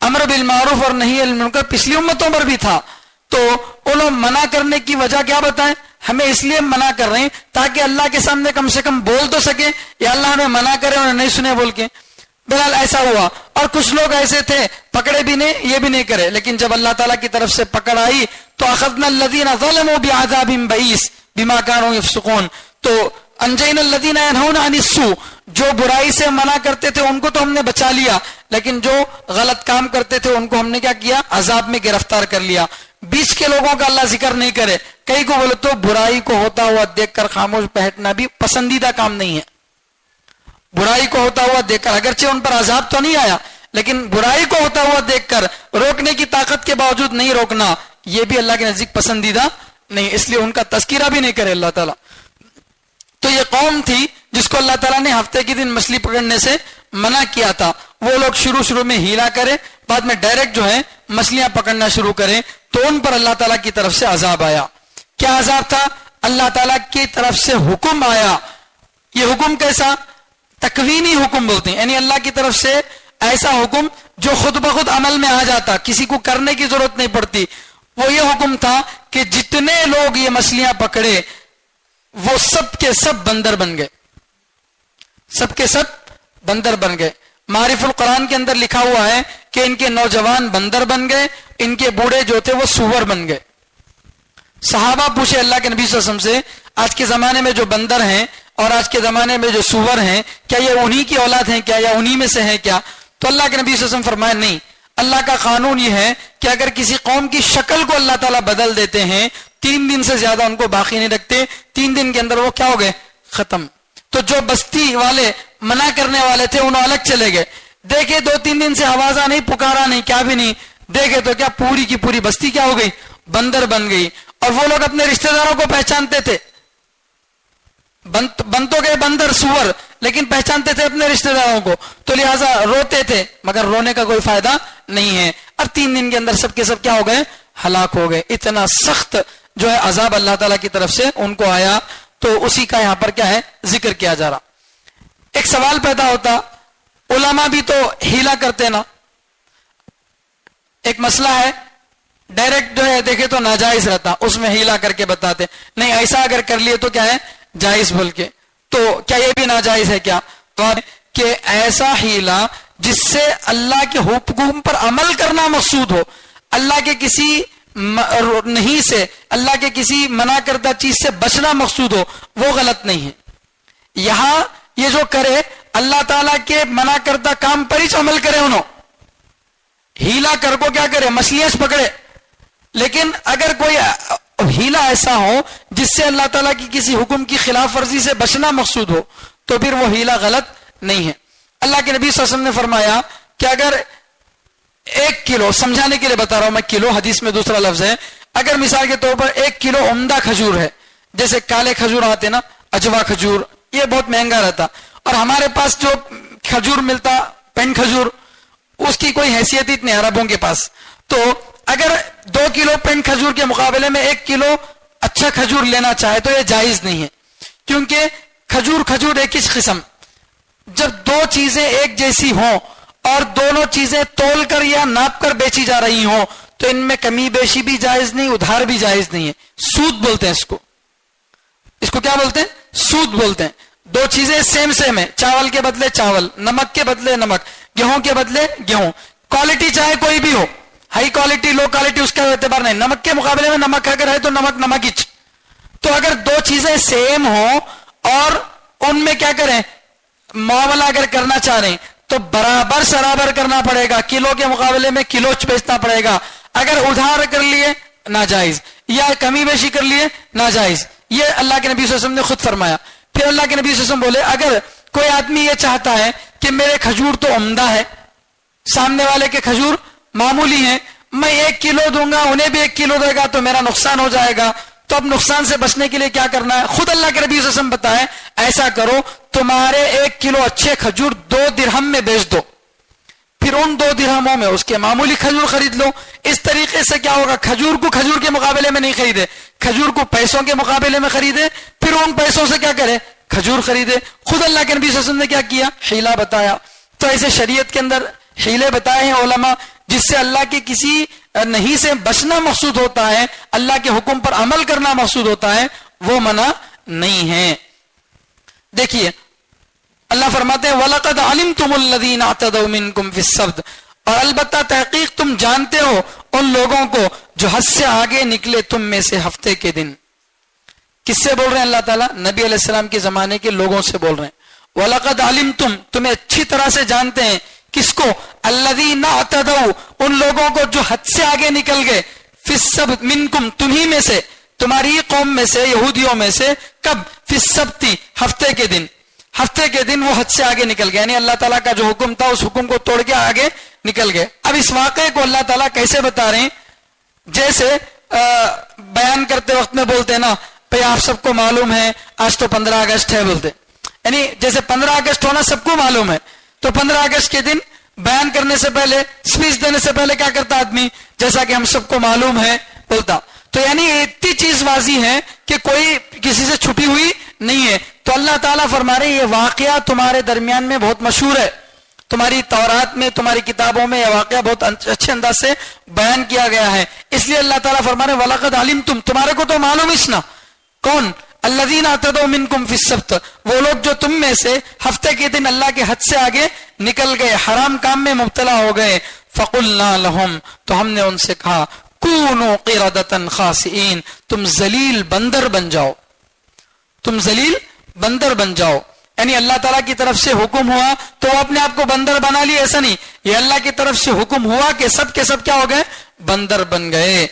امر بالمعروف اور نہی عن المنکر پچھلی امتوں پر بھی تھا. تو انہوں منع کرنے کی وجہ کیا بتائیں؟ ہمیں اس لیے منع کر رہے ہیں تاکہ اللہ کے سامنے کم سے کم بول تو سکے، یا اللہ ہمیں منع کرے انہوں نہیں سنے بول کے. بہرحال ایسا ہوا. اور کچھ لوگ ایسے تھے پکڑے بھی نہیں، یہ بھی نہیں کرے، لیکن جب اللہ تعالیٰ کی طرف سے پکڑ آئی تو اخذنا الذین ظلموا بعذاب بئیس بما كانوا يفسقون. تو انجینا الذین ینہون عن السوء، جو برائی سے منع کرتے تھے ان کو تو ہم نے بچا لیا، لیکن جو غلط کام کرتے تھے ان کو ہم نے کیا کیا؟ عذاب میں گرفتار کر لیا. بیچ کے لوگوں کا اللہ ذکر نہیں کرے. کئی کو بولے تو برائی کو ہوتا ہوا دیکھ کر خاموش بیٹھنا بھی پسندیدہ کام نہیں ہے. برائی کو ہوتا ہوا دیکھ کر، اگرچہ ان پر عذاب تو نہیں آیا لیکن برائی کو ہوتا ہوا دیکھ کر روکنے کی طاقت کے باوجود نہیں روکنا، یہ بھی اللہ کے نزدیک پسندیدہ نہیں، اس لیے ان کا تذکرہ بھی نہیں کرے اللہ تعالیٰ. تو یہ قوم تھی جس کو اللہ تعالیٰ نے ہفتے کے دن مچھلی پکڑنے سے منع کیا تھا. وہ لوگ شروع میں ہیلا کرے، بعد میں ڈائریکٹ جو ہے مچھلیاں پکڑنا شروع کریں، تو ان پر اللہ تعالیٰ کی طرف سے عذاب آیا. کیا عذاب تھا؟ اللہ تعالیٰ کی طرف سے حکم آیا. یہ حکم کیسا؟ تکوینی حکم بولتے ہیں، یعنی اللہ کی طرف سے ایسا حکم جو خود بخود عمل میں آ جاتا، کسی کو کرنے کی ضرورت نہیں پڑتی. وہ یہ حکم تھا کہ جتنے لوگ یہ مچھلیاں پکڑے وہ سب کے سب بندر بن گئے. سب کے سب بندر بن گئے. معارف القرآن کے اندر لکھا ہوا ہے کہ ان کے نوجوان بندر بن گئے, ان کے بوڑھے جو تھے وہ سور بن گئے. صحابہ پوچھے اللہ کے نبی صلی اللہ علیہ وسلم سے, آج کے زمانے میں جو بندر ہیں اور آج کے زمانے میں جو سور ہیں, کیا یہ انہی کی اولاد ہیں کیا, یا انہی میں سے ہیں کیا؟ تو اللہ کے نبی صلی اللہ علیہ وسلم فرمایا نہیں, اللہ کا قانون یہ ہے کہ اگر کسی قوم کی شکل کو اللہ تعالیٰ بدل دیتے ہیں, 3 دن سے زیادہ ان کو باقی نہیں رکھتے, 3 دن کے اندر وہ کیا ہو گئے, ختم. تو جو بستی والے منع کرنے والے تھے انہوں الگ چلے گئے. دیکھے 2-3 دن سے آوازہ نہیں, پکارا نہیں, کیا بھی نہیں, دیکھے تو کیا پوری کی پوری بستی کیا ہو گئی, بندر بن گئی. اور وہ لوگ اپنے رشتہ داروں کو پہچانتے تھے, بن تو گئے بندر سور, لیکن پہچانتے تھے اپنے رشتہ داروں کو, تو لہٰذا روتے تھے, مگر رونے کا کوئی فائدہ نہیں ہے. اب 3 دن کے اندر سب کے سب کیا ہو گئے, ہلاک ہو گئے. اتنا سخت جو ہے عذاب اللہ تعالیٰ کی طرف سے ان کو آیا. تو اسی کا یہاں پر کیا ہے ذکر کیا جا رہا. ایک سوال پیدا ہوتا, علماء بھی تو ہیلا کرتے نا. ایک مسئلہ ہے, ڈائریکٹ جو ہے دیکھے تو ناجائز رہتا, اس میں ہیلا کر کے بتاتے, نہیں ایسا اگر کر لیے تو کیا ہے جائز بول کے. تو کیا یہ بھی ناجائز ہے کیا؟ کہ ایسا ہیلا جس سے اللہ کے حکم پر عمل کرنا مقصود ہو, اللہ کے کسی نہیں سے, اللہ کے کسی منع کردہ چیز سے بچنا مقصود ہو, وہ غلط نہیں ہے. یہاں یہ جو کرے اللہ تعالیٰ کے منع کردہ کام پر ہی عمل کرے, انہوں ہیلا کر کو کیا کرے, مچھلیاں پکڑے. لیکن اگر کوئی ہیلا ایسا ہو جس سے اللہ تعالیٰ کی کسی حکم کی خلاف ورزی سے بچنا مقصود ہو, تو پھر وہ ہیلا غلط نہیں ہے. اللہ کے نبی صلی اللہ علیہ وسلم نے فرمایا کہ اگر 1 کلو, سمجھانے کے لیے بتا رہا ہوں میں, کلو حدیث میں دوسرا لفظ ہے, اگر مثال کے طور پر 1 کلو عمدہ کھجور ہے, جیسے کالے کھجور آتے نا, اجوا کھجور, یہ بہت مہنگا رہتا, اور ہمارے پاس جو کھجور ملتا پین کھجور, اس کی کوئی حیثیت ہی نہیں عربوں کے پاس. تو اگر 2 کلو پین کھجور کے مقابلے میں 1 کلو اچھا کھجور لینا چاہے تو یہ جائز نہیں ہے, کیونکہ کھجور ایک ہی قسم. جب 2 چیزیں ایک جیسی ہوں اور دونوں چیزیں تول کر یا ناپ کر بیچی جا رہی ہوں, تو ان میں کمی بیشی بھی جائز نہیں, ادھار بھی جائز نہیں ہے. سود بولتے ہیں اس کو کیا بولتے ہیں, سود بولتے ہیں. 2 چیزیں سیم ہے, چاول کے بدلے چاول, نمک کے بدلے نمک, گیہوں کے بدلے گیہوں, کوالٹی چاہے کوئی بھی ہو, ہائی کوالٹی لو کوالٹی, اس کا اعتبار نہیں. نمک کے مقابلے میں نمک اگر ہے تو نمک ہی. تو اگر 2 چیزیں سیم ہوں اور ان میں کیا کریں, معاملہ اگر کرنا چاہ رہے ہیں تو برابر سرابر کرنا پڑے گا, کلو کے مقابلے میں کلو بیچنا پڑے گا. اگر ادھار کر لیے ناجائز, یا کمی بیشی کر لیے ناجائز. یہ اللہ کے نبی صلی اللہ علیہ وسلم نے خود فرمایا. پھر اللہ کے نبی صلی اللہ علیہ وسلم بولے, اگر کوئی آدمی یہ چاہتا ہے کہ میرے کھجور تو عمدہ ہے, سامنے والے کے کھجور معمولی ہیں, میں 1 کلو دوں گا, انہیں بھی 1 کلو دے گا تو میرا نقصان ہو جائے گا, تو اب نقصان سے بچنے کے لیے کیا کرنا ہے, خود اللہ کے نبی صلی اللہ علیہ وسلم بتائے, ایسا کرو تمہارے 1 کلو اچھے کھجور 2 درہم میں بیچ دو, پھر ان 2 درہموں میں اس کے معمولی کھجور خرید لو. اس طریقے سے کیا ہوگا, کھجور کو کھجور کے مقابلے میں نہیں خریدے, کھجور کو پیسوں کے مقابلے میں خریدے, پھر ان پیسوں سے کیا کرے, کھجور خریدے. خود اللہ کے نبی صلی اللہ علیہ وسلم نے کیا کیا, ہیلا بتایا. تو ایسے شریعت کے اندر ہیلے بتائے ہیں علماء, جس سے اللہ کے کسی نہیں سے بچنا مقصود ہوتا ہے, اللہ کے حکم پر عمل کرنا مقصود ہوتا ہے, وہ منع نہیں ہے. دیکھیے اللہ فرماتے ہیں وَلَقَدْ عَلِمْتُمُ الَّذِينَ اعْتَدَوْا مِنْكُمْ فِي السَّبْتِ, اور البتہ تحقیق تم جانتے ہو ان لوگوں کو جو حد سے آگے نکلے تم میں سے ہفتے کے دن. کس سے بول رہے ہیں اللہ تعالیٰ, نبی علیہ السلام کے زمانے کے لوگوں سے بول رہے ہیں. وَلَقَدْ عَلِمْتُمْ, تمہیں اچھی طرح سے جانتے ہیں, کس کو, الذین اعتدوا, ان لوگوں کو جو حد سے آگے نکل گئے, فی السبت منکم, تمہیں میں سے, تمہاری قوم میں سے, یہودیوں میں سے. کب, فی السبت, ہفتے کے دن. ہفتے کے دن وہ حد سے آگے نکل گئے, یعنی اللہ تعالیٰ کا جو حکم تھا اس حکم کو توڑ کے آگے نکل گئے. اب اس واقعے کو اللہ تعالیٰ کیسے بتا رہے ہیں, جیسے بیان کرتے وقت میں بولتے ہیں نا, بھئی آپ سب کو معلوم ہے آج تو 15 اگست ہے بولتے, یعنی جیسے 15 اگست ہونا سب کو معلوم ہے, تو 15 اگست کے دن بیان کرنے سے پہلے, اسپیچ دینے سے پہلے کیا کرتا آدمی, جیسا کہ ہم سب کو معلوم ہے بولتا. تو یعنی اتنی چیز واضح ہے کہ کوئی کسی سے چھپی ہوئی نہیں ہے. تو اللہ تعالیٰ فرما رہے یہ واقعہ تمہارے درمیان میں بہت مشہور ہے, تمہاری تورات میں, تمہاری کتابوں میں یہ واقعہ بہت اچھے انداز سے بیان کیا گیا ہے. اس لیے اللہ تعالیٰ فرما رہے وَلَقَدْ عَلِمْتُمْ, تمہارے کو تو معلوم اس نا, کون, الذین اعتدوا منکم فی السبت، وہ لوگ جو تم میں سے ہفتے کے دن اللہ کے حد سے آگے نکل گئے، حرام کام میں مبتلا ہو گئے، فقلنا لہم، تو ہم نے ان سے کہا کونوا قردۃ خاسئین، تم ذلیل بندر بن جاؤ، تم ذلیل بندر بن جاؤ. یعنی اللہ تعالیٰ کی طرف سے حکم ہوا تو وہ اپنے آپ کو بندر بنا لی، ایسا نہیں، یہ اللہ کی طرف سے حکم ہوا کہ سب کے سب کیا ہو گئے؟ بندر بن گئے.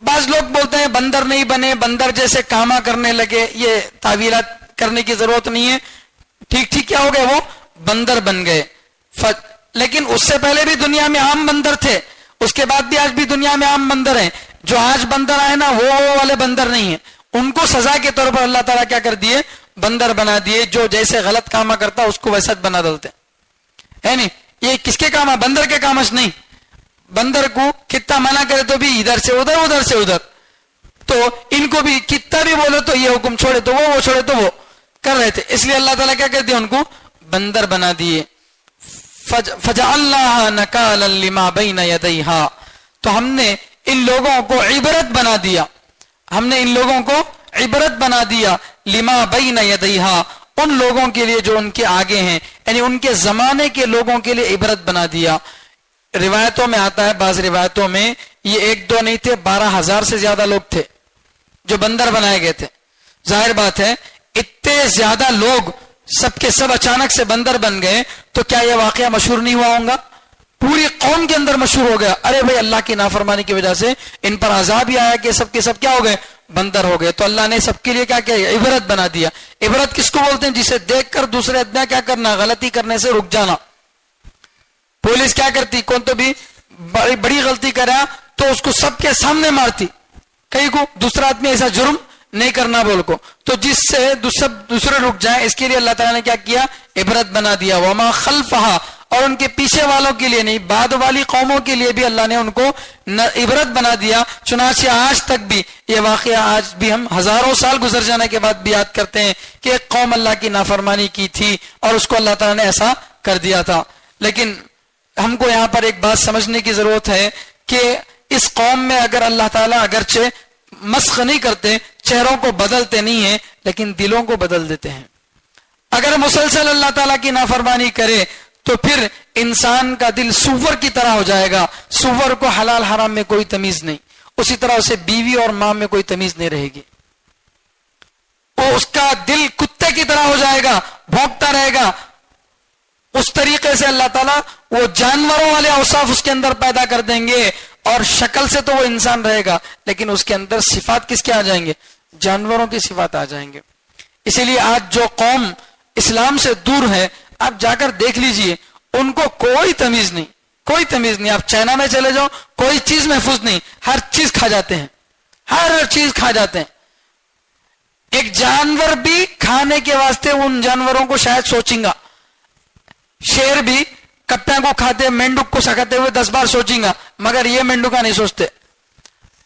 بعض لوگ بولتے ہیں بندر نہیں بنے، بندر جیسے کاما کرنے لگے، یہ تعویلات کرنے کی ضرورت نہیں ہے. ٹھیک ٹھیک کیا ہو گئے؟ وہ بندر بن گئے. لیکن اس سے پہلے بھی دنیا میں عام بندر تھے، اس کے بعد بھی آج بھی دنیا میں عام بندر ہیں. جو آج بندر آئے نا وہ والے بندر نہیں ہیں، ان کو سزا کے طور پر اللہ تعالیٰ کیا کر دیے؟ بندر بنا دیے. جو جیسے غلط کاما کرتا اس کو ویسا بنا ڈالتے ہے. نہیں، یہ کس کے کام ہے؟ بندر کے کامش نہیں. بندر کو کتنا منع کرے تو بھی ادھر سے ادھر ادھر سے ادھر، تو ان کو بھی کتنا بھی بولے تو یہ حکم چھوڑے تو وہ چھوڑے تو وہ کر رہے تھے. اس لیے اللہ تعالیٰ کیا کر دیا؟ ان کو بندر بنا دیے. فجعلناها نکالا لما بین یدیہا، تو ہم نے ان لوگوں کو عبرت بنا دیا، ہم نے ان لوگوں کو عبرت بنا دیا، لما بین یدیہا، ان لوگوں کے لیے جو ان کے آگے ہیں، یعنی ان کے زمانے کے لوگوں کے لیے عبرت بنا دیا. روایتوں میں آتا ہے، بعض روایتوں میں یہ 1-2 نہیں تھے، 12,000 سے زیادہ لوگ تھے جو بندر بنائے گئے تھے. ظاہر بات ہے اتنے زیادہ لوگ سب کے سب اچانک سے بندر بن گئے تو کیا یہ واقعہ مشہور نہیں ہوا ہوگا؟ پوری قوم کے اندر مشہور ہو گیا، ارے بھائی اللہ کی نافرمانی کی وجہ سے ان پر عذاب ہی آیا کہ سب کے سب کیا ہو گئے؟ بندر ہو گئے. تو اللہ نے سب کے لیے کیا کیا؟ عبرت بنا دیا. عبرت کس کو بولتے ہیں؟ جسے دیکھ کر دوسرے ادنا کیا کرنا؟ غلطی کرنے سے رک جانا. پولیس کیا کرتی؟ کون تو بھی بڑی غلطی کرا تو اس کو سب کے سامنے مارتی، کہیں کو دوسرا آدمی ایسا جرم نہیں کرنا بول کو، تو جس سے دوسرے رک جائیں، اس کے لیے اللہ تعالیٰ نے کیا کیا؟ عبرت بنا دیا. وما خلفہا، اور ان کے پیچھے والوں کے لیے نہیں، بعد والی قوموں کے لیے بھی اللہ نے ان کو عبرت بنا دیا. چنانچہ آج تک بھی یہ واقعہ، آج بھی ہم ہزاروں سال گزر جانے کے بعد بھی یاد کرتے ہیں کہ ایک قوم اللہ کی نافرمانی کی تھی اور اس کو اللہ تعالیٰ نے ایسا کر دیا تھا. لیکن ہم کو یہاں پر ایک بات سمجھنے کی ضرورت ہے کہ اس قوم میں اگر اللہ تعالیٰ اگرچہ مسخ نہیں کرتے، چہروں کو بدلتے نہیں ہیں، لیکن دلوں کو بدل دیتے ہیں. اگر مسلسل اللہ تعالیٰ کی نافرمانی کرے تو پھر انسان کا دل سور کی طرح ہو جائے گا. سور کو حلال حرام میں کوئی تمیز نہیں، اسی طرح اسے بیوی اور ماں میں کوئی تمیز نہیں رہے گی. وہ اس کا دل کتے کی طرح ہو جائے گا، بھونکتا رہے گا. اس طریقے سے اللہ تعالیٰ وہ جانوروں والے اوصاف اس کے اندر پیدا کر دیں گے، اور شکل سے تو وہ انسان رہے گا لیکن اس کے اندر صفات کس کے آ جائیں گے؟ جانوروں کی صفات آ جائیں گے. اسی لیے آج جو قوم اسلام سے دور ہے، آپ جا کر دیکھ لیجئے، ان کو کوئی تمیز نہیں، کوئی تمیز نہیں. آپ چائنا میں چلے جاؤ، کوئی چیز محفوظ نہیں، ہر چیز کھا جاتے ہیں، ہر چیز کھا جاتے ہیں. ایک جانور بھی کھانے کے واسطے ان جانوروں کو شاید سوچیں گا. شیر بھی کپڑوں کو کھاتے، مینڈک کو سکھاتے ہوئے 10 بار سوچیں گا، مگر یہ مینڈو کا نہیں سوچتے.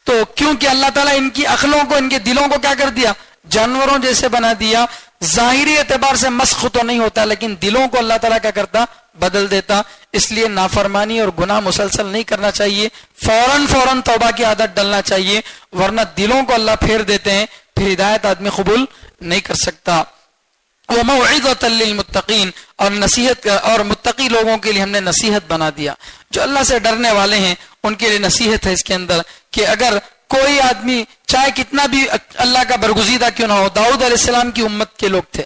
تو کیونکہ اللہ تعالیٰ ان کی عقلوں کو، ان کے دلوں کو کیا کر دیا؟ جانوروں جیسے بنا دیا. ظاہری اعتبار سے مسخ تو نہیں ہوتا لیکن دلوں کو اللہ تعالیٰ کیا کرتا؟ بدل دیتا. اس لیے نافرمانی اور گناہ مسلسل نہیں کرنا چاہیے، فوراً توبہ کی عادت ڈلنا چاہیے، ورنہ دلوں کو اللہ پھیر دیتے ہیں، پھر ہدایت آدمی قبول نہیں کر سکتا. وَمَوْعِظَةً لِّلْمُتَّقِينَ، اور نصیحت، اور متقی لوگوں کے لیے ہم نے نصیحت بنا دیا. جو اللہ سے ڈرنے والے ہیں ان کے لیے نصیحت ہے اس کے اندر کہ اگر کوئی آدمی چاہے کتنا بھی اللہ کا برگزیدہ کیوں نہ ہو، داؤد علیہ السلام کی امت کے لوگ تھے،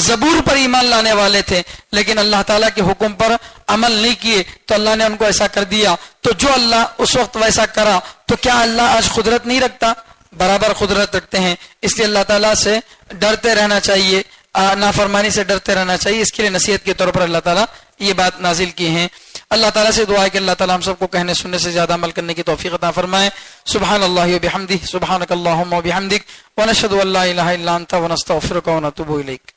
زبور پر ایمان لانے والے تھے، لیکن اللہ تعالیٰ کے حکم پر عمل نہیں کیے تو اللہ نے ان کو ایسا کر دیا. تو جو اللہ اس وقت ویسا کرا تو کیا اللہ آج قدرت نہیں رکھتا؟ برابر قدرت رکھتے ہیں. اس لیے اللہ تعالیٰ سے ڈرتے رہنا چاہیے، نافرمانی سے ڈرتے رہنا چاہیے. اس کے لیے نصیحت کے طور پر اللہ تعالیٰ یہ بات نازل کی ہیں. اللہ تعالیٰ سے دعا ہے کہ اللہ تعالیٰ ہم سب کو کہنے سننے سے زیادہ عمل کرنے کی توفیق عطا فرمائے. سبحان اللہ و بحمدہ، سبحانک اللہم و بحمدک، ونشہد ان لا الہ الا انت ونستغفرک ونتوب الیک.